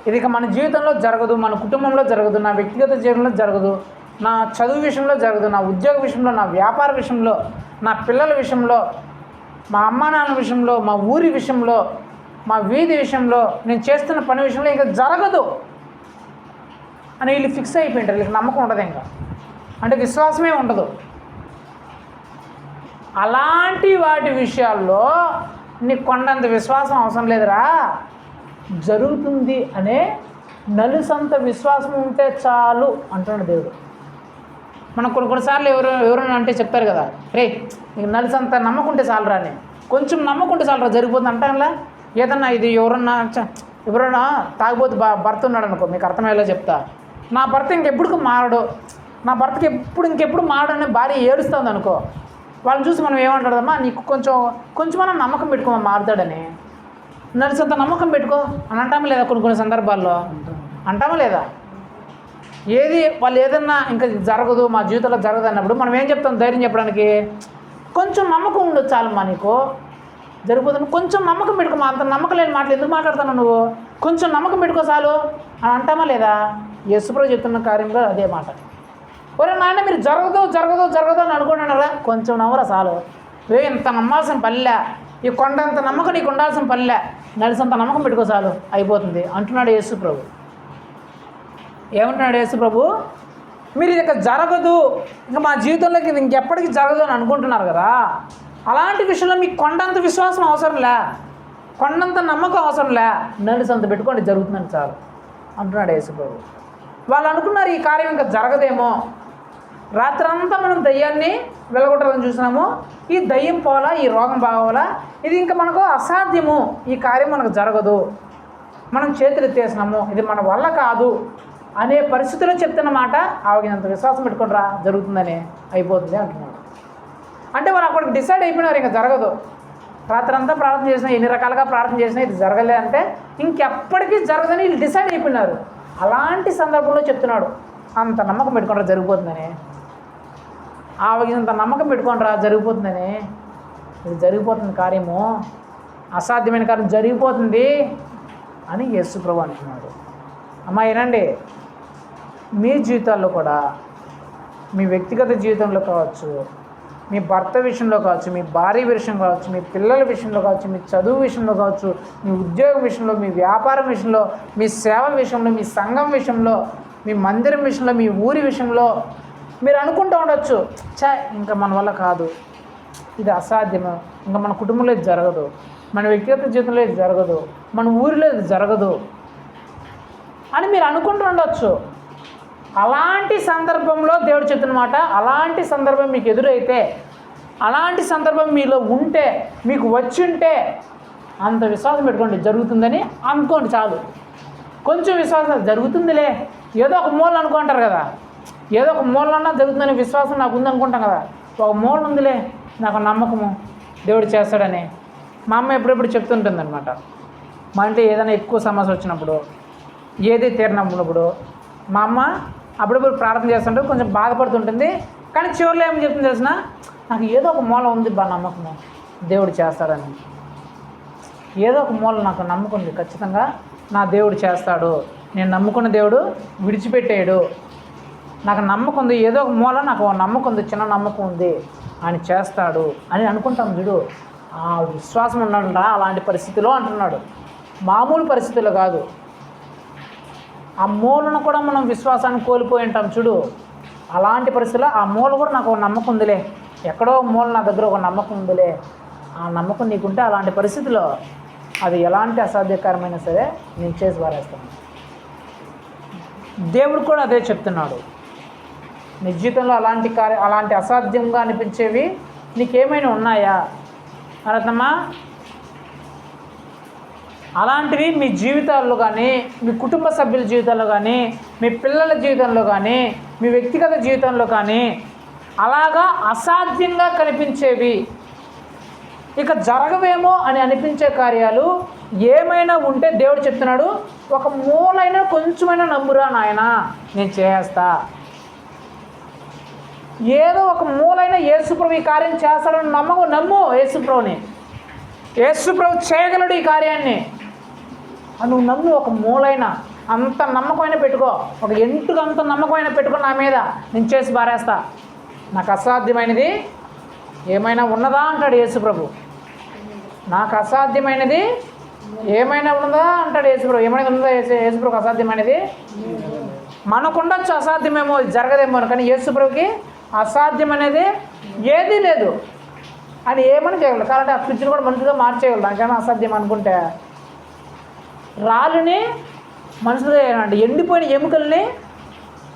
ఇది ఇక మన జీవితంలో జరగదు, మన కుటుంబంలో జరగదు, నా వ్యక్తిగత జీవితంలో జరగదు, నా చదువు విషయంలో జరగదు, నా ఉద్యోగ విషయంలో, నా వ్యాపార విషయంలో, నా పిల్లల విషయంలో, మా అమ్మా నాన్న విషయంలో, మా ఊరి విషయంలో, మా వీధి విషయంలో, నేను చేస్తున్న పని విషయంలో ఇంకా జరగదు అని వీళ్ళు ఫిక్స్ అయిపోయింటారు. వీళ్ళకి నమ్మకం ఉండదు, ఇంకా అంటే విశ్వాసమే ఉండదు. అలాంటి వాటి విషయాల్లో నీకు కొండంత విశ్వాసం అవసరం లేదురా, జరుగుతుంది అనే నలుసంత విశ్వాసం ఉంటే చాలు అంటున్నాడు దేవుడు. మనం కొన్నిసార్లు ఎవరైనా అంటే చెప్తారు కదా, రే నీకు నలిసంత నమ్మకుంటే చాలరా అని. కొంచెం నమ్మకుంటే చాలరా జరిగిపోతుంది అంటానులా. ఏదన్నా ఇది ఎవరైనా తాగిపోతే భర్త ఉన్నాడు అనుకో, మీకు అర్థమయ్యేలా చెప్తా. నా భర్త ఇంకెప్పుడు మారడు, నా భర్తకి ఇంకెప్పుడు మారడని భార్య ఏడుస్తుంది అనుకో, వాళ్ళని చూసి మనం ఏమంటాడమ్మా, నీకు కొంచెమన్నా నమ్మకం పెట్టుకోమా మారుతాడని. నడిచేంత నమ్మకం పెట్టుకో అని అంటామా లేదా? కొన్ని సందర్భాల్లో అంటామా లేదా? వాళ్ళు ఏదన్నా ఇంకా జరగదు, మా జీవితంలో జరగదు అన్నప్పుడు మనం ఏం చెప్తాం ధైర్యం చెప్పడానికి? కొంచెం నమ్మకం ఉండదు చాలమ్మా, నీకు జరిగిపోతుంది, కొంచెం నమ్మకం పెట్టుకోమా. అంత నమ్మకం లేని మాటలు ఎందుకు మాట్లాడుతున్నావు నువ్వు? కొంచెం నమ్మకం పెట్టుకో చాలు అని అంటామా లేదా? యేసుప్రభు చెప్తున్న కార్యంలో అదే మాట. ఒరే నాన్న మీరు జరగదు అని అనుకుంటున్నారా? కొంచెం నమ్మరా చాలు. ఇంత నమ్మాల్సిన పల్లె, ఈ కొండంత నమ్మకం నీకు ఉండాల్సిన పల్లె, నడిసంత నమ్మకం పెట్టుకో చాలు, అయిపోతుంది అంటున్నాడు యేసుప్రభు. ఏమంటున్నాడు యేసుప్రభు? మీరు ఇది జరగదు, ఇంకా మా జీవితంలోకి ఇది ఇంకెప్పటికీ జరగదు అని అనుకుంటున్నారు కదా, అలాంటి విషయంలో మీకు కొండంత విశ్వాసం అవసరంలే, కొండంత నమ్మకం అవసరంలే, నడిసంత పెట్టుకోండి, జరుగుతుందని చాలు అంటున్నాడు యేసుప్రభు. వాళ్ళు అనుకున్నారు ఈ కార్యం ఇంకా జరగదేమో, రాత్రంతా మనం దయ్యాన్ని వెలగొట్టాలని చూసినాము, ఈ దయ్యం పోవాలా, ఈ రోగం బాగోవాలా, ఇది ఇంకా మనకు అసాధ్యము, ఈ కార్యం మనకు జరగదు, మనం చేతులు ఎత్తేసినాము, ఇది మన వల్ల కాదు అనే పరిస్థితిలో చెప్తున్న మాట, ఆవినంత విశ్వాసం పెట్టుకుంటారా జరుగుతుందని, అయిపోతుంది అంటున్నాడు. అంటే వాళ్ళు అక్కడికి డిసైడ్ అయిపోయినారు ఇంకా జరగదు. రాత్రంతా ప్రార్థన చేసినా, ఎన్ని రకాలుగా ప్రార్థన చేసినా ఇది జరగలే అంటే ఇంకెప్పటికీ జరగదని వీళ్ళు డిసైడ్ అయిపోయినారు. అలాంటి సందర్భంలో చెప్తున్నాడు, అంత నమ్మకం పెట్టుకుంటారా జరిగిపోతుందని, ఆవగినంత నమ్మకం పెట్టుకుంటారా జరిగిపోతుందని. ఇది జరిగిపోతుంది కార్యము, అసాధ్యమైన కార్యం జరిగిపోతుంది అని యేసుప్రభు అంటున్నాడు. అమ్మా ఏనండి, మీ జీవితాల్లో కూడా, మీ వ్యక్తిగత జీవితంలో కావచ్చు, మీ భర్త విషయంలో కావచ్చు, మీ భార్య విషయం కావచ్చు, మీ పిల్లల విషయంలో కావచ్చు, మీ చదువు విషయంలో కావచ్చు, మీ ఉద్యోగం విషయంలో, మీ వ్యాపారం విషయంలో, మీ సేవ విషయంలో, మీ సంఘం విషయంలో, మీ మందిరం విషయంలో, మీ ఊరి విషయంలో మీరు అనుకుంటూ ఉండొచ్చు, ఇంకా మన వల్ల కాదు, ఇది అసాధ్యము, ఇంకా మన కుటుంబంలో ఇది జరగదు, మన వ్యక్తిగత జీవితంలో ఇది జరగదు, మన ఊరిలో ఇది జరగదు అని మీరు అనుకుంటూ ఉండొచ్చు. అలాంటి సందర్భంలో దేవుడు చెప్తున్నమాట, అలాంటి సందర్భం మీకు ఎదురైతే, అలాంటి సందర్భం మీలో ఉంటే, మీకు వచ్చి ఉంటే అంత విశ్వాసం పెట్టుకోండి, జరుగుతుందని అనుకోండి చాలు. కొంచెం విశ్వాసం, జరుగుతుందిలే, ఏదో ఒక మూల అనుకుంటారు కదా, ఏదో ఒక మూలన్నా జరుగుతుందనే విశ్వాసం నాకు ఉందనుకుంటాం కదా, ఒక మూల ఉందిలే నాకు నమ్మకము దేవుడు చేస్తాడని. మా అమ్మ ఎప్పుడెప్పుడు చెప్తుంటుంది అనమాట. మా ఇంట్లో ఏదైనా ఎక్కువ సమస్య వచ్చినప్పుడు, ఏది తీరినప్పుడు మా అమ్మ అప్పుడప్పుడు ప్రార్థన చేస్తుంటే కొంచెం బాధపడుతుంటుంది, కానీ చివరిలో ఏం చెప్తుంది తెలిసిన, నాకు ఏదో ఒక మూల ఉంది నమ్మకము దేవుడు చేస్తాడని. ఏదో ఒక మూల నాకు నమ్మకం ఉంది, ఖచ్చితంగా నా దేవుడు చేస్తాడు, నేను నమ్ముకున్న దేవుడు విడిచిపెట్టాడు, నాకు నమ్మకం ఉంది, ఏదో ఒక మూల నాకు నమ్మకం ఉంది, చిన్న నమ్మకం ఉంది, ఆయన చేస్తాడు అని అనుకుంటాం. చూడు, ఆ విశ్వాసం ఉన్నాడంట అలాంటి పరిస్థితిలో అంటున్నాడు, మామూలు పరిస్థితుల్లో కాదు. ఆ మూలను కూడా మనం విశ్వాసాన్ని కోల్పోయి ఉంటాం చూడు, అలాంటి పరిస్థితుల్లో ఆ మూల కూడా నాకు ఒక నమ్మకం ఉందిలే, ఎక్కడో మూల నా దగ్గర ఒక నమ్మకం ఉందిలే, ఆ నమ్మకం నీకుంటే అలాంటి పరిస్థితిలో అది ఎలాంటి అసాధ్యకరమైనా సరే నేను చేసి పారేస్తాను. దేవుడు కూడా అదే చెప్తున్నాడు, నీ జీవితంలో అలాంటి అసాధ్యంగా అనిపించేవి నీకేమైనా ఉన్నాయా అర్థమా? అలాంటివి మీ జీవితాల్లో కానీ, మీ కుటుంబ సభ్యుల జీవితాల్లో కానీ, మీ పిల్లల జీవితంలో కానీ, మీ వ్యక్తిగత జీవితంలో కానీ అలాగా అసాధ్యంగా కనిపించేవి, ఇక జరగవేమో అని అనిపించే కార్యాలు ఏమైనా ఉంటే దేవుడు చెప్తున్నాడు, ఒక మూలైనా కొంచెమైనా నమ్మురా నాయన, నేను చేస్తా. ఏదో ఒక మూలైన యేసుప్రభు ఈ కార్యం చేస్తాడని నమ్ము యేసుప్రభుని. యేసుప్రభు చేయగలడు ఈ కార్యాన్ని నువ్వు నమ్ము. ఒక మూలైన అంత నమ్మకమైన పెట్టుకో, ఒక ఎంటుగా అంత నమ్మకమైన పెట్టుకో, నా మీద నేను చేసి పారేస్తా, నాకు అసాధ్యమైనది ఏమైనా ఉన్నదా అంటాడు యేసుప్రభు. నాకు అసాధ్యమైనది ఏమైనా ఉన్నదా అంటాడు యేసుప్రభు. ఏమైనా ఉందా యేసుప్రభుకి అసాధ్యమైనది? మనకుండొచ్చు అసాధ్యమేమో, జరగదేమో, కానీ యేసుప్రభుకి అసాధ్యం అనేది ఏదీ లేదు. అని ఏమని చేయగలరు, కాబట్టి ఆ ఫ్రిడ్జ్ని కూడా మనుషులుగా మార్చేయగలరు. దానికైనా అసాధ్యం అనుకుంటే రాళ్ళని మనుషులుగా అంటే ఎండిపోయిన ఎముకల్ని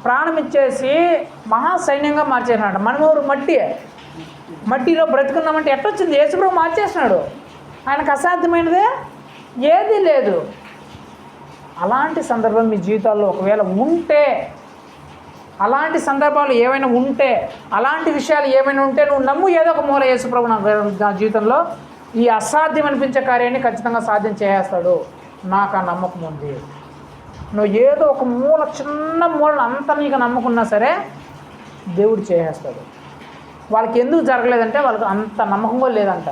ప్రాణం ఇచ్చేసి మహాసైన్యంగా మార్చేసినాడు. మనమెవరు? మట్టిలో బ్రతుకున్నామంటే ఎట్టొచ్చింది? యేసుప్రభు మార్చేసినాడు. ఆయనకు అసాధ్యమైనదే ఏదీ లేదు. అలాంటి సందర్భం మీ జీవితాల్లో ఒకవేళ ఉంటే, అలాంటి సందర్భాలు ఏమైనా ఉంటే, అలాంటి విషయాలు ఏమైనా ఉంటే నువ్వు నమ్ము, ఏదో ఒక మూల యేసుప్రభు నా జీవితంలో ఈ అసాధ్యం అనిపించే కార్యాన్ని ఖచ్చితంగా సాధ్యం చేసేస్తాడు. నాకు ఆ నమ్మకం ఉంది. నువ్వు ఏదో ఒక మూల, చిన్న మూలను అంత నీకు నమ్మకున్నా సరే దేవుడు చేసేస్తాడు. వాళ్ళకి ఎందుకు జరగలేదంటే వాళ్ళకి అంత నమ్మకంగా లేదంట.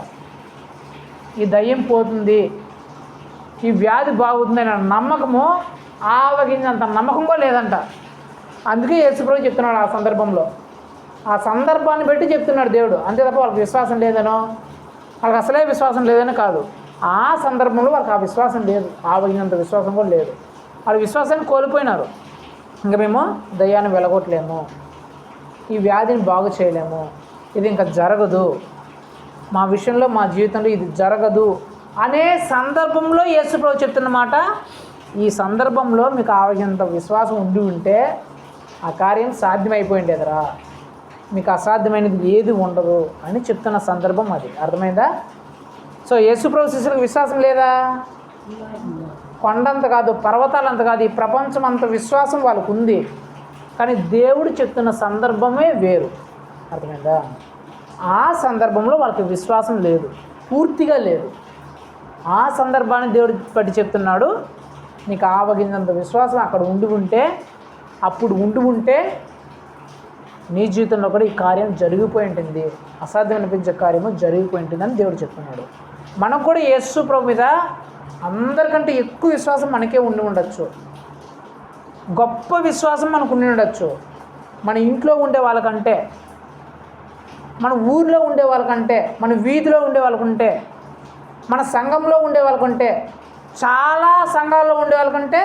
ఈ దయ్యం పోతుంది, ఈ వ్యాధి బాగుతుంది అనే నమ్మకము ఆవగించినంత నమ్మకంగా లేదంట. అందుకే యేసుప్రభు చెప్తున్నాడు ఆ సందర్భంలో, ఆ సందర్భాన్ని బట్టి చెప్తున్నాడు దేవుడు. అంతే తప్ప వాళ్ళకి విశ్వాసం లేదనో, వాళ్ళకి అసలే విశ్వాసం లేదని కాదు. ఆ సందర్భంలో వాళ్ళకి ఆ విశ్వాసం లేదు, ఆవగినంత విశ్వాసం కూడా లేదు. వాళ్ళ విశ్వాసాన్ని కోల్పోయినారు. ఇంకా మేము దయ్యాన్ని వెలగొట్టలేము, ఈ వ్యాధిని బాగు చేయలేము, ఇది ఇంకా జరగదు, మా విషయంలో మా జీవితంలో ఇది జరగదు అనే సందర్భంలో యేసుప్రభు చెప్తున్నమాట. ఈ సందర్భంలో మీకు ఆవగినంత విశ్వాసం ఉండి ఉంటే ఆ కార్యం సాధ్యమైపోయిండేదిరా, మీకు అసాధ్యమైనది ఏది ఉండదు అని చెప్తున్న సందర్భం అది. అర్థమైందా? సో యేసుప్రభు శిష్యులకు విశ్వాసం లేదా? కొండంత కాదు, పర్వతాలంత కాదు, ఈ ప్రపంచం అంత విశ్వాసం వాళ్ళకు ఉంది. కానీ దేవుడు చెప్తున్న సందర్భమే వేరు. అర్థమైందా? ఆ సందర్భంలో వాళ్ళకి విశ్వాసం లేదు, పూర్తిగా లేదు. ఆ సందర్భాన్ని దేవుడు బట్టి చెప్తున్నాడు, నీకు ఆవగిందంత విశ్వాసం అక్కడ ఉంటే, అప్పుడు ఉంటే నీ జీవితంలో కూడా ఈ కార్యం జరిగిపోయి ఉంటుంది, అసాధ్యం అనిపించే కార్యము జరిగిపోయి ఉంటుందని దేవుడు చెప్తున్నాడు. మనకు కూడా యేసు ప్రభు మీద అందరికంటే ఎక్కువ విశ్వాసం మనకే ఉండొచ్చు, గొప్ప విశ్వాసం మనకు ఉండొచ్చు. మన ఇంట్లో ఉండే వాళ్ళకంటే, మన ఊర్లో ఉండే వాళ్ళకంటే, మన వీధిలో ఉండే వాళ్ళకుంటే, మన సంఘంలో ఉండే వాళ్ళకంటే, చాలా సంఘాల్లో ఉండే వాళ్ళకంటే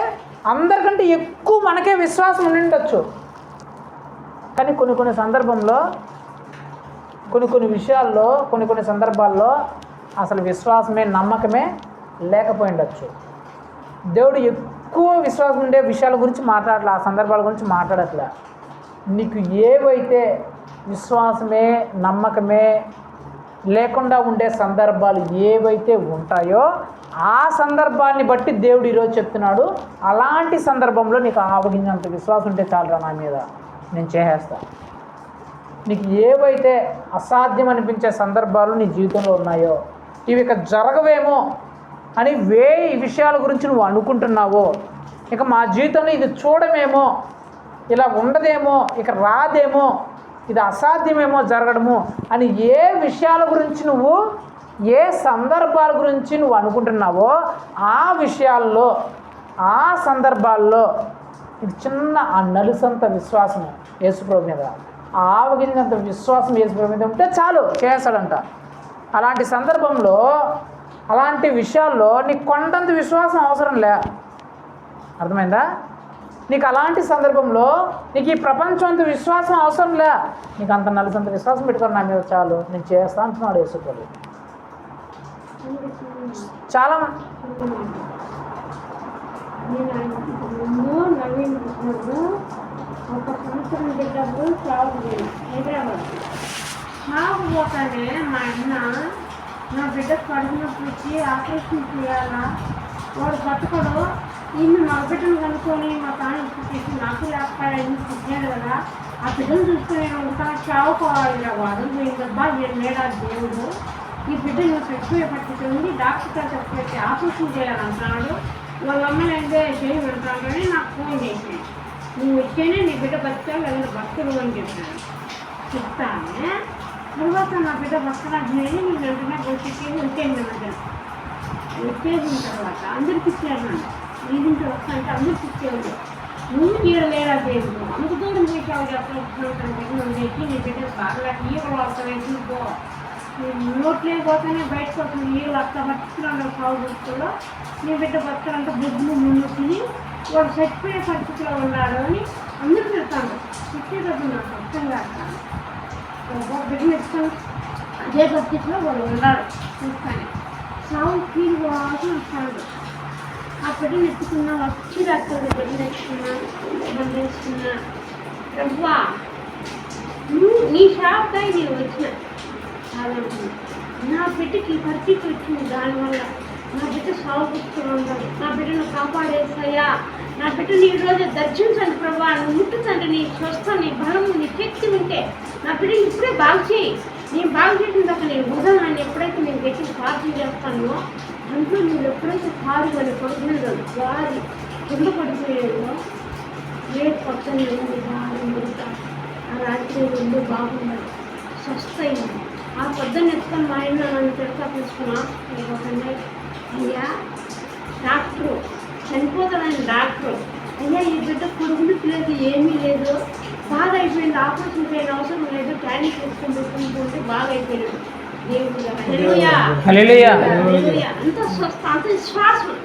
అందరికంటే ఎక్కువ మనకే విశ్వాసం ఉండొచ్చు. కానీ కొన్ని సందర్భంలో, కొన్ని విషయాల్లో, కొన్ని సందర్భాల్లో అసలు విశ్వాసమే, నమ్మకమే లేకపోయి ఉండొచ్చు. దేవుడు ఎక్కువ విశ్వాసం ఉండే విషయాల గురించి మాట్లాడలే, ఆ సందర్భాల గురించి మాట్లాడట్లే. నీకు ఏవైతే విశ్వాసమే, నమ్మకమే లేకుండా ఉండే సందర్భాలు ఏవైతే ఉంటాయో ఆ సందర్భాన్ని బట్టి దేవుడు ఈరోజు చెప్తున్నాడు, అలాంటి సందర్భంలో నీకు ఆవగించినంత విశ్వాసం ఉంటే చాలురా, నా మీద నేను చేసేస్తాను. నీకు ఏవైతే అసాధ్యం అనిపించే సందర్భాలు నీ జీవితంలో ఉన్నాయో, ఇవి ఇక జరగవేమో అని ఈ విషయాల గురించి నువ్వు అనుకుంటున్నావో, ఇక మా జీవితంలో ఇది చూడమేమో, ఇలా ఉండదేమో, ఇక రాదేమో, ఇది అసాధ్యమేమో జరగడము అని ఏ విషయాల గురించి నువ్వు, ఏ సందర్భాల గురించి నువ్వు అనుకుంటున్నావో ఆ విషయాల్లో, ఆ సందర్భాల్లో ఇది చిన్న ఆ నలుసంత విశ్వాసము యేసుప్రభు మీద, ఆవగించినంత విశ్వాసం యేసుప్రభు మీద ఉంటే చాలు, చేస్తాడంట. అలాంటి సందర్భంలో, అలాంటి విషయాల్లో నీకు కొండంత విశ్వాసం అవసరం లే. అర్థమైందా? నీకు అలాంటి సందర్భంలో నీకు ఈ ప్రపంచం అంత విశ్వాసం అవసరం లే, నీకు అంత నలుసంత విశ్వాసం పెట్టుకొని నా మీద చాలు, నేను చేస్తా అంటున్నాడు యేసుప్రభు. చాలా ఒక సంవత్సరం బిడ్డప్పుడు హైదరాబాద్ నాకు పోతానే మా అన్న నా బిడ్డ కడుపునొప్పి వచ్చి ఆపరేషన్ చేయాలా, వాడు బతకడు, ఈయన మా బిడ్డను కనుక్కొని మా తాను చేసి నాకు లేకపోయాడని పుట్టాడు కదా, ఆ బిడ్డను చూసుకొని నేను ఉంటాను, చావుకోవాలి వాడు పోయిందబ్బా, లేడా దేవుడు, ఈ బిడ్డ నువ్వు ఎక్కువ పట్టుకుంది, డాక్టర్ చెప్పి ఆపరేషన్ చేయాలంటున్నాడు, వాళ్ళ అమ్మాయిలంటే చేయమంటాను కానీ నాకు ఫోన్ చేసాను, నువ్వు వచ్చేనే నీ బిడ్డ బతికావు లేదా బతుకులు అని చెప్పాను. చెప్తానే తర్వాత నా బిడ్డ బతకడానికి నేను వెంటనే వచ్చేసి వచ్చేయండి మధ్య వచ్చేసిన తర్వాత అందరికి ఇచ్చాను, నీదింటి వస్తానంటే అందరికి ఇచ్చేవాడు, నువ్వు లేరా దేవుడు అంత దూరం చేసావు చెప్పి నీ బిడ్డ బాగా ఈగలు వస్తాయి పో, నోట్లే పోతేనే బయటకు వస్తుంది, ఈగలు అట్లా బతుకుతున్నాడు కావు కూడా, నీ బిడ్డ బతకాలంటే బుద్ధులు ముందు తిని వాడు చచ్చిపోయే పరిస్థితిలో ఉన్నాడు అని అందరూ చెప్తాను. ఇచ్చేటప్పుడు నాకు అర్థం కాదు, బిడ్డను ఇస్తాను అదే పరిస్థితిలో వాడు ఉన్నాడు చూస్తానే, సాగు ఫీల్ కావాల్సి వస్తాడు. ఆ బిడ్డను ఎత్తుకున్నా వచ్చి రాస్తాడు, బిడ్డను ఎత్తుకున్నా బండి వేసుకున్నా ప్రభువా నీ షాప్కై నేను వచ్చిన కాదంటున్నా. నా బిడ్డకి పరిస్థితి వచ్చింది, దానివల్ల నా బిడ్డ సాగుతూ ఉండాలి. నా బిడ్డను కాపాడేసాయా, నా బిడ్డని ఈరోజు దర్శించండి ప్రభా, నువ్వు ముట్టుతండి. నీ స్వస్థ, నీ బలము, నీ శక్తి ఉంటే నా బిడ్డని ఇప్పుడే బాగు చేయి. నేను బాగు చేసిన దాకా నేను వదలని ఎప్పుడైతే నేను గట్టి ప్రార్థన చేస్తానో అందులో నేను ఎప్పుడైతే కారు అని పడుకునేదో వారి కింద పడిపోయేదో ఏ పక్కన వారి ముడతా ఆ రాత్రి రెండు బాగుండాలి, స్వస్థ అయింది. ఆ పొద్దున్న ఎత్తుకొని మా ఆయన నన్ను పెడతా తీసుకున్నా. అయ్యా డాక్టరు చనిపోతాడని డాక్టరు, అయ్యా ఈ బిడ్డ పురుగులకు లేదు, ఏమీ లేదు, బాగా అయిపోయింది, ఆపరేషన్ చేయని అవసరం లేదు, ట్యానిక్ వేసుకుంటుంటే బాగా అయిపోయాడు. అంత స్వస్థ, అంత విశ్వాసం,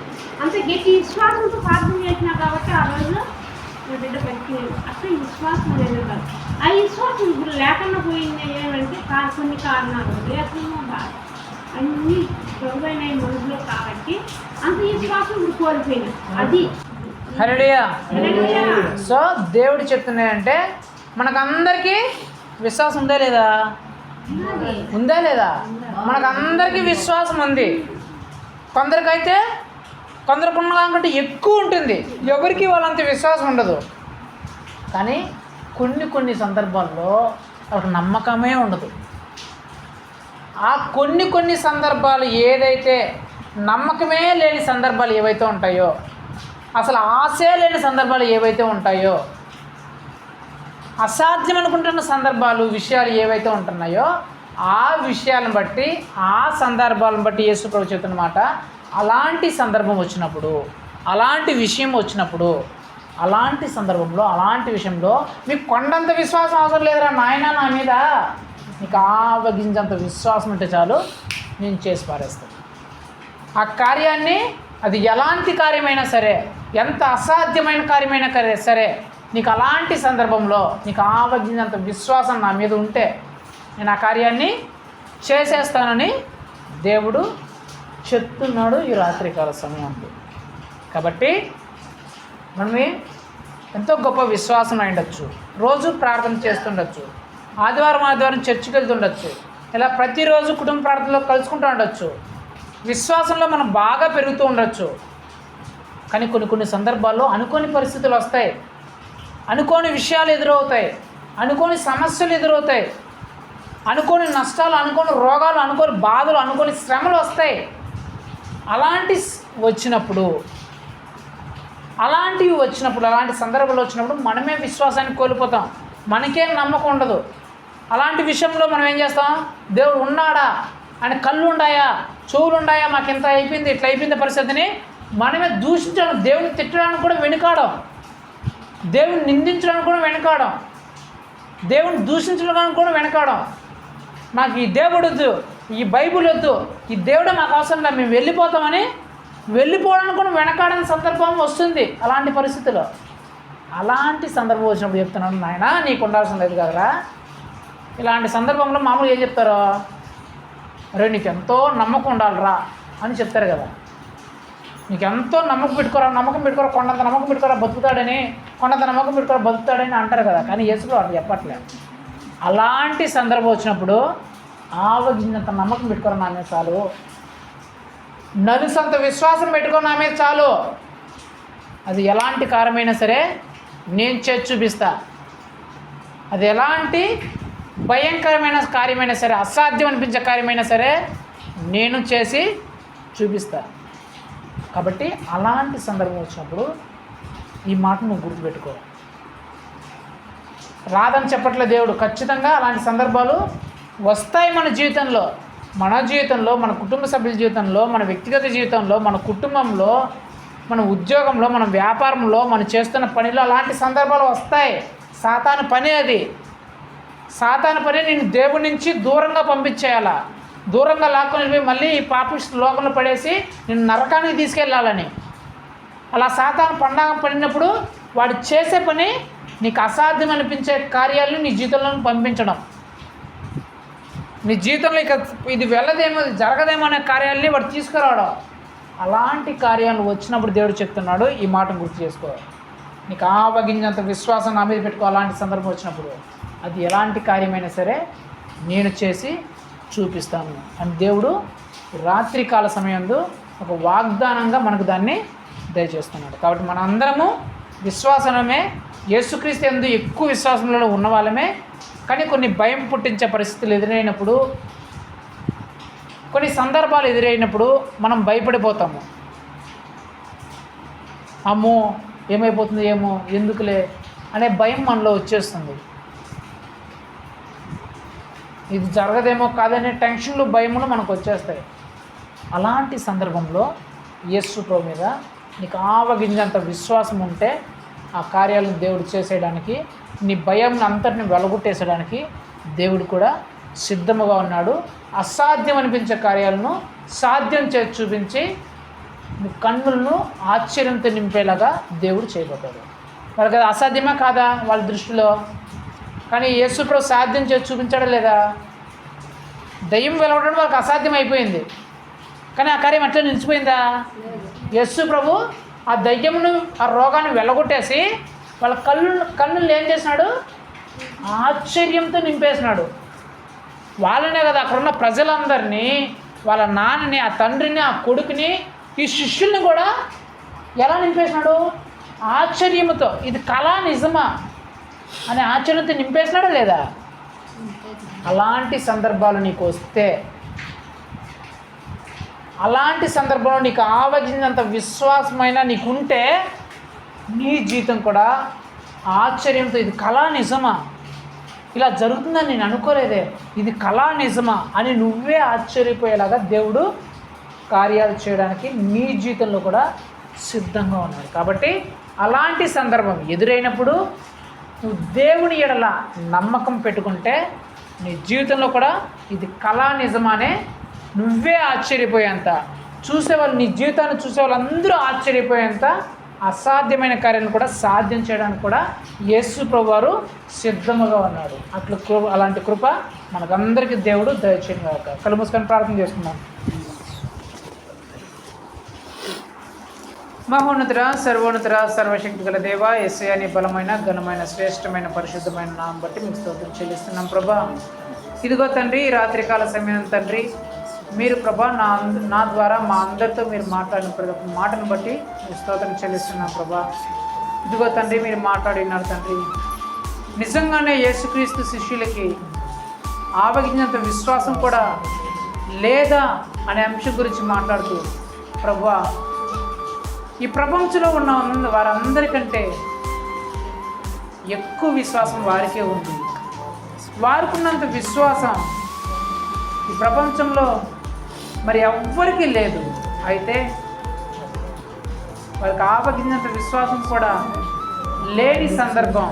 అంత గట్టి విశ్వాసంతో ప్రార్థన చేసినా కాబట్టి ఆ రోజు నా బిడ్డ పట్టింది. అట్లా విశ్వాసం అనేది కాదు. ఆ విశ్వాసం ఇప్పుడు లేకుండా పోయింది ఏమంటే కొన్ని కారణాలు లేకుండా బాగా అన్నీ గొడవైన మనసులో కాబట్టి అంత విశ్వాసం ఇప్పుడు కోల్పోయినా. అది హల్లెలూయా. సో దేవుడు చెప్తున్నాయంటే మనకందరికీ విశ్వాసం ఉందా లేదా? ఉందా లేదా? మనకందరికీ విశ్వాసం ఉంది. కొందరికైతే కొందరుకున్న కంటే ఎక్కువ ఉంటుంది, ఎవరికి వాళ్ళంత విశ్వాసం ఉండదు. కానీ కొన్ని సందర్భాల్లో వాళ్ళకి నమ్మకమే ఉండదు. ఆ కొన్ని సందర్భాలు ఏదైతే నమ్మకమే లేని సందర్భాలు ఏవైతే ఉంటాయో, అసలు ఆశే లేని సందర్భాలు ఏవైతే ఉంటాయో, అసాధ్యం అనుకుంటున్న సందర్భాలు, విషయాలు ఏవైతే ఉంటున్నాయో ఆ విషయాలను బట్టి, ఆ సందర్భాలను బట్టి యేసు ప్రభు చెప్తున్నమాట, అలాంటి సందర్భం వచ్చినప్పుడు, అలాంటి విషయం వచ్చినప్పుడు, అలాంటి సందర్భంలో, అలాంటి విషయంలో మీకు కొండంత విశ్వాసం అవసరం లేదురా నాయన నా మీద, నీకు ఆవగింజంత విశ్వాసం ఉంటే చాలు, నేను చేసి పారేస్తాను ఆ కార్యాన్ని. అది ఎలాంటి కార్యమైనా సరే, ఎంత అసాధ్యమైన కార్యమైనా సరే, నీకు అలాంటి సందర్భంలో నీకు ఆవగింజంత విశ్వాసం నా మీద ఉంటే నేను ఆ కార్యాన్ని చేసేస్తానని దేవుడు చెప్తున్నాడు ఈ రాత్రికాల సమయంలో. కాబట్టి మనం ఎంతో గొప్ప విశ్వాసం అయి ఉండొచ్చు, రోజు ప్రార్థన చేస్తుండొచ్చు, ఆదివారం చర్చికి వెళ్తుండొచ్చు, ఇలా ప్రతిరోజు కుటుంబ ప్రార్థనలో కలుసుకుంటూ ఉండొచ్చు, విశ్వాసంలో మనం బాగా పెరుగుతూ ఉండొచ్చు. కానీ కొన్ని సందర్భాల్లో అనుకోని పరిస్థితులు వస్తాయి, అనుకోని విషయాలు ఎదురవుతాయి, అనుకోని సమస్యలు ఎదురవుతాయి, అనుకోని నష్టాలు, అనుకోని రోగాలు, అనుకోని బాధలు, అనుకోని శ్రమలు వస్తాయి. అలాంటివి వచ్చినప్పుడు, అలాంటి సందర్భాలు వచ్చినప్పుడు మనమే విశ్వాసాన్ని కోల్పోతాం, మనకేం నమ్మకం ఉండదు. అలాంటి విషయంలో మనం ఏం చేస్తాం? దేవుడు ఉన్నాడా అని కళ్ళు ఉన్నాయా, చెవులు ఉన్నాయా, మాకు ఇంత అయిపోయింది, ఇట్లా అయిపోయింది పరిస్థితిని మనమే దూషించడం, దేవుని తిట్టడానికి కూడా వెనుకాడం, దేవుని నిందించడానికి కూడా వెనుకాడం, దేవుని దూషించడానికి కూడా వెనుకాడం. మాకు ఈ దేవుడు వద్దు, ఈ బైబుల్ వద్దు, ఈ దేవుడే మాకు అవసరం లేదు, మేము వెళ్ళిపోతామని వెళ్ళిపోవడానికి కూడా వెనకాడని సందర్భం వస్తుంది. అలాంటి పరిస్థితుల్లో, అలాంటి సందర్భం వచ్చినప్పుడు చెప్తున్నాను, నాయన నీకు ఉండాల్సిన లేదు కదరా. ఇలాంటి సందర్భంలో మామూలుగా ఏం చెప్తారో, అరే నీకు ఎంతో నమ్మకం ఉండాలిరా అని చెప్తారు కదా. నీకు ఎంతో నమ్మకం పెట్టుకోరా, కొండంత నమ్మకం పెట్టుకోరా బతుకుతాడని, కొండంత నమ్మకం పెట్టుకోరా బతుకుతాడని అంటారు కదా. కానీ యేసులో అది చెప్పట్లేదు. అలాంటి సందర్భం వచ్చినప్పుడు ఆవగింజంత నమ్మకం పెట్టుకోరా నా మీద చాలు, నలుసంత విశ్వాసం పెట్టుకో నా మీద చాలు, అది ఎలాంటి కార్యమైనా సరే నేను చేసి చూపిస్తా. అది ఎలాంటి భయంకరమైన కార్యమైనా సరే, అసాధ్యం అనిపించే కార్యమైనా సరే నేను చేసి చూపిస్తా. కాబట్టి అలాంటి సందర్భం వచ్చినప్పుడు ఈ మాట నువ్వు గుర్తుపెట్టుకో. రాదని చెప్పట్లే దేవుడు, ఖచ్చితంగా అలాంటి సందర్భాలు వస్తాయి మన జీవితంలో, మన కుటుంబ సభ్యుల జీవితంలో, మన వ్యక్తిగత జీవితంలో, మన కుటుంబంలో, మన ఉద్యోగంలో, మన వ్యాపారంలో, మనం చేస్తున్న పనిలో అలాంటి సందర్భాలు వస్తాయి. సాతాను పని అది. సాతాను పని నేను దేవుడి నుంచి దూరంగా పంపించేయాలా, దూరంగా లాక్కొని వెళ్ళిపోయి మళ్ళీ ఈ పాపిష్టి లోకంలో పడేసి నేను నరకానికి తీసుకెళ్ళాలని. అలా సాతాను పండగ పడినప్పుడు వాడు చేసే పని నీకు అసాధ్యం అనిపించే కార్యాలను నీ జీవితంలో పంపించడం, నీ జీవితంలో ఇక ఇది వెళ్ళదేమో, జరగదేమో అనే కార్యాలని వాడు తీసుకురావడం. అలాంటి కార్యాలు వచ్చినప్పుడు దేవుడు చెప్తున్నాడు, ఈ మాట గుర్తు చేసుకో, నీకు ఆవగింజంత విశ్వాసం నా మీద పెట్టుకో. అలాంటి సందర్భం వచ్చినప్పుడు అది ఎలాంటి కార్యమైనా సరే నేను చేసి చూపిస్తాను అని దేవుడు రాత్రికాల సమయంలో ఒక వాగ్దానంగా మనకు దాన్ని దయచేస్తున్నాడు. కాబట్టి మనందరము విశ్వాసమే, యేసుక్రీస్తు యందు ఎక్కువ విశ్వాసంలో ఉన్న వాళ్ళమే. కానీ కొన్ని భయం పుట్టించే పరిస్థితులు ఎదురైనప్పుడు, కొన్ని సందర్భాలు ఎదురైనప్పుడు మనం భయపడిపోతాము. అమ్మో ఏమైపోతుంది, ఏమో ఎందుకులే అనే భయం మనలో వచ్చేస్తుంది. ఇది జరగదేమో కాదనే టెన్షన్లు, భయములు మనకు వచ్చేస్తాయి. అలాంటి సందర్భంలో యేసు ప్రభు మీద నీకు ఆవగింజంత విశ్వాసం ఉంటే ఆ కార్యాలను దేవుడు చేసేయడానికి, నీ భయం అంతటిని వెలగొట్టేసేయడానికి దేవుడు కూడా సిద్ధముగా ఉన్నాడు. అసాధ్యం అనిపించే కార్యాలను సాధ్యం చేసి చూపించి నీ కన్నులను ఆశ్చర్యంతో నింపేలాగా దేవుడు చేయబడ్డాడు. వాళ్ళకి అది అసాధ్యమా కాదా వాళ్ళ దృష్టిలో? కానీ యేసు ప్రభు సాధ్యం చేసి చూపించాడా లేదా? దయ్యం వెలవడం వాళ్ళకి అసాధ్యం అయిపోయింది, కానీ ఆ కార్యం అట్లా నిలిచిపోయిందా? యేసు ప్రభు ఆ దయ్యమును, ఆ రోగాన్ని వెళ్ళగొట్టేసి వాళ్ళ కన్నులు ఏం చేసినాడు? ఆశ్చర్యంతో నింపేసినాడు. వాళ్ళనే కదా అక్కడున్న ప్రజలందరినీ, వాళ్ళ నాన్నని, ఆ తండ్రిని, ఆ కొడుకుని, ఈ శిష్యుల్ని కూడా ఎలా నింపేసినాడు? ఆశ్చర్యంతో. ఇది కళా నిజమా అనే ఆశ్చర్యంతో నింపేసినాడా లేదా? అలాంటి సందర్భాలు నీకు వస్తే, అలాంటి సందర్భంలో నీకు ఆవగింజంత విశ్వాసమైన నీకుంటే నీ జీవితం కూడా ఆశ్చర్యంతో, ఇది కళా నిజమా, ఇలా జరుగుతుందని నేను అనుకోలేదే, ఇది కళా నిజమా అని నువ్వే ఆశ్చర్యపోయేలాగా దేవుడు కార్యాలు చేయడానికి నీ జీవితంలో కూడా సిద్ధంగా ఉన్నాడు. కాబట్టి అలాంటి సందర్భం ఎదురైనప్పుడు నువ్వు దేవుని ఎడల నమ్మకం పెట్టుకుంటే నీ జీవితంలో కూడా ఇది కళా నిజమానే నువ్వే ఆశ్చర్యపోయేంత, చూసేవాళ్ళు, నీ జీవితాన్ని చూసే వాళ్ళందరూ ఆశ్చర్యపోయేంత అసాధ్యమైన కార్యాలను కూడా సాధ్యం చేయడానికి కూడా యేసు ప్రభువారు సిద్ధముగా ఉన్నాడు. అలాంటి కృప మనకందరికీ దేవుడు దయచేయను గాక. కళ్ళు మూసుకొని ప్రార్థన చేసుకుందాం. మహోన్నతుడ, సర్వోన్నతుడ, సర్వశక్తి గల దేవ, యేసయ్య నీ బలమైన, ఘనమైన, శ్రేష్టమైన, పరిశుద్ధమైన నామం బట్టి మీకు స్తోత్రం చెల్లిస్తున్నాం ప్రభా. ఇదిగో తండ్రి, ఈ రాత్రికాల సమయం తండ్రి, మీరు ప్రభా నా ద్వారా మా అందరితో మీరు మాట్లాడిన ప్రతి ఒక్క మాటను బట్టి మీకు స్తోత్రం చెల్లిస్తున్నాం ప్రభా. ఇదిగో తండ్రి, మీరు మాట్లాడినారు తండ్రి. నిజంగానే యేసుక్రీస్తు శిష్యులకి ఆవగింజంత విశ్వాసం కూడా లేదా అనే అంశం గురించి మాట్లాడుతూ ప్రభా, ఈ ప్రపంచంలో ఉన్న వారందరికంటే ఎక్కువ విశ్వాసం వారికే ఉంది. వారికి ఉన్నంత విశ్వాసం ఈ ప్రపంచంలో మరి ఎవ్వరికీ లేదు. అయితే వారికి ఆవగింజంత విశ్వాసం కూడా లేని సందర్భం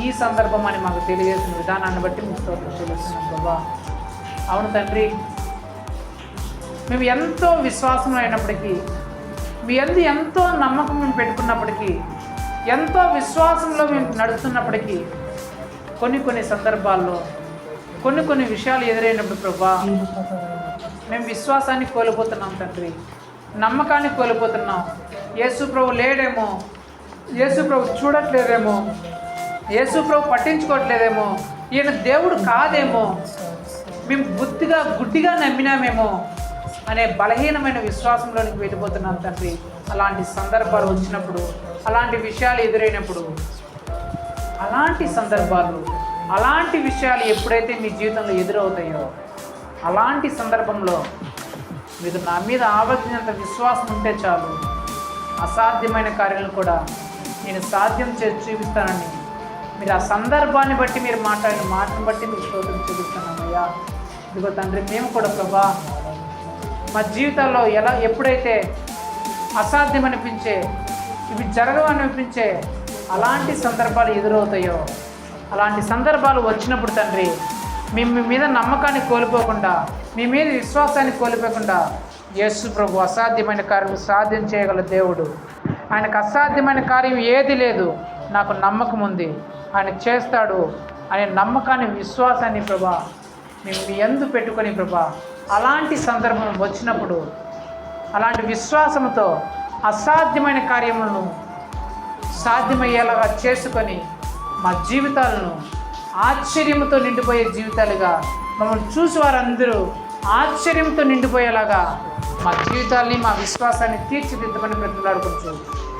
ఈ సందర్భం అని మాకు తెలియజేసిన విధానాన్ని బట్టి మీకు స్తోత్రం చెల్లిస్తున్నాం ప్రభా. అవును తండ్రి, మేము ఎంతో విశ్వాసం అయినప్పటికీ, మీ అందు ఎంతో నమ్మకం మేము పెట్టుకున్నప్పటికీ, ఎంతో విశ్వాసంలో మేము నడుస్తున్నప్పటికీ కొన్ని సందర్భాల్లో కొన్ని విషయాలు ఎదురైనప్పుడు ప్రభా, మేము విశ్వాసాన్ని కోల్పోతున్నాం తండ్రి, నమ్మకాన్ని కోల్పోతున్నాం. యేసు ప్రభు లేడేమో, యేసు ప్రభు చూడట్లేదేమో, యేసు ప్రభు పట్టించుకోవట్లేదేమో, ఈయన దేవుడు కాదేమో, మేము గుడ్డిగా నమ్మినామేమో అనే బలహీనమైన విశ్వాసంలోనికి వెళ్ళిపోతున్నాం తండ్రి. అలాంటి సందర్భాలు వచ్చినప్పుడు, అలాంటి విషయాలు ఎదురైనప్పుడు, అలాంటి సందర్భాలు, అలాంటి విషయాలు ఎప్పుడైతే మీ జీవితంలో ఎదురవుతాయో, అలాంటి సందర్భంలో మీరు నా మీద ఆవగించినంత విశ్వాసం ఉంటే చాలు, అసాధ్యమైన కార్యాలను కూడా నేను సాధ్యం చేసి చూపిస్తానని మీరు ఆ సందర్భాన్ని బట్టి మీరు మాట్లాడిన మాటను బట్టి మీకు స్తోత్రం చూపిస్తున్నామయ్యా. ఇదిగో తండ్రి, మేము కూడా ప్రభా మా జీవితాల్లో ఎప్పుడైతే అసాధ్యం అనిపించే, ఇవి జరగవనిపించే అలాంటి సందర్భాలు ఎదురవుతాయో, అలాంటి సందర్భాలు వచ్చినప్పుడు తండ్రి, మేము మీ మీద నమ్మకాన్ని కోల్పోకుండా, మీ మీద విశ్వాసాన్ని కోల్పోకుండా, యేసు ప్రభు అసాధ్యమైన కార్యం సాధ్యం చేయగల దేవుడు. ఆయనకు అసాధ్యమైన కార్యం ఏది లేదు. నాకు నమ్మకం ఉంది, ఆయన చేస్తాడు అనే నమ్మకాన్ని, విశ్వాసాన్ని ప్రభా మేము మీ యందు పెట్టుకొని ప్రభా, అలాంటి సందర్భం వచ్చినప్పుడు అలాంటి విశ్వాసంతో అసాధ్యమైన కార్యములను సాధ్యమయ్యేలాగా చేసుకొని మా జీవితాలను ఆశ్చర్యంతో నిండిపోయే జీవితాలుగా మమ్మల్ని చూసి వారందరూ ఆశ్చర్యంతో నిండిపోయేలాగా మా జీవితాల్ని మా విశ్వాసాన్ని తీర్చిదిద్దమని బ్రతిమలాడుకోవచ్చు.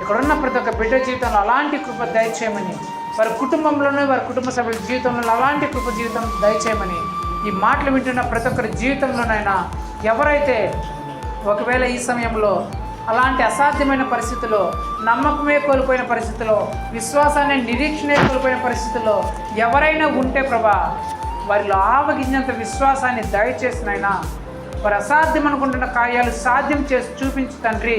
ఇక్కడున్న ప్రతి ఒక్క బిడ్డ జీవితంలో అలాంటి కృప దయచేయమని, వారి కుటుంబంలోనూ వారి కుటుంబ సభ్యుల జీవితంలో అలాంటి కృప జీవితం దయచేయమని, ఈ మాటలు వింటున్న ప్రతి ఒక్కరి జీవితంలోనైనా ఎవరైతే ఒకవేళ ఈ సమయంలో అలాంటి అసాధ్యమైన పరిస్థితుల్లో, నమ్మకమే కోల్పోయిన పరిస్థితుల్లో, విశ్వాసాన్ని నిరీక్షణే కోల్పోయిన పరిస్థితుల్లో ఎవరైనా ఉంటే ప్రభా, వారిలో ఆవగింజంత విశ్వాసాన్ని దయచేసినైనా వారు అసాధ్యం అనుకుంటున్న కార్యాలు సాధ్యం చేసి చూపించు తండ్రి.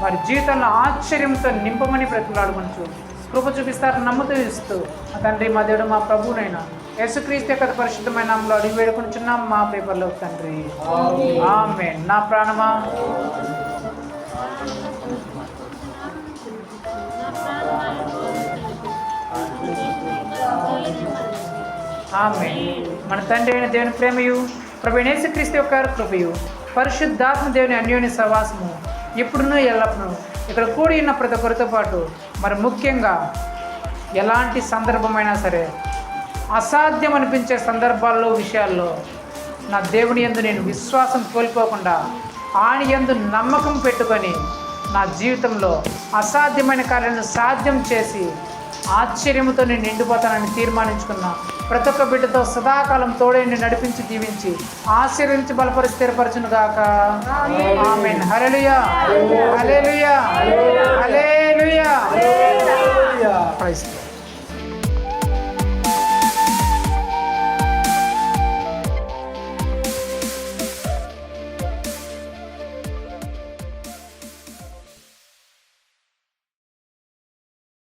వారి జీవితంలో ఆశ్చర్యంతో నింపమని బ్రతిమలాడుకొంచు. కృప చూపిస్తారు నమ్ముతూ ఇస్తూ మా తండ్రి, మా దేవుడు, మా ప్రభువునైనా యేసుక్రీస్తు యొక్క పరిశుద్ధమైన నామములో అడిగి వేడుకొనుచున్నాం మా పేపర్లో తండ్రి. ఆమేన్. నా ప్రాణమా ఆమేన్. మన తండ్రి అయిన దేవుని ప్రేమయు, ప్రభువైన యేసుక్రీస్తు యొక్క కృపయు, పరిశుద్ధాత్మ దేవుని అన్యోన్య సహవాసము ఎప్పుడునూ ఎల్లప్పుడూ ఇక్కడ కూడి ఉన్న ప్రతి ఒక్కరితో పాటు, మరి ముఖ్యంగా ఎలాంటి సందర్భమైనా సరే అసాధ్యం అనిపించే సందర్భాల్లో విషయాల్లో నా దేవుని యందు నేను విశ్వాసం కోల్పోకుండా ఆయన యందు నమ్మకం పెట్టుకొని నా జీవితంలో అసాధ్యమైన కార్యాలను సాధ్యం చేసి ఆశ్చర్యంతో నేను నిండిపోతానని తీర్మానించుకున్నా ప్రతి ఒక్క బిడ్డతో సదాకాలం తోడైండి నడిపించి దీవించి ఆశీర్వించి బలపరిచి స్థిరపరచును గాక. ఆమేన్. హల్లెలూయా, హల్లెలూయా, హల్లెలూయా. ప్రైజ్.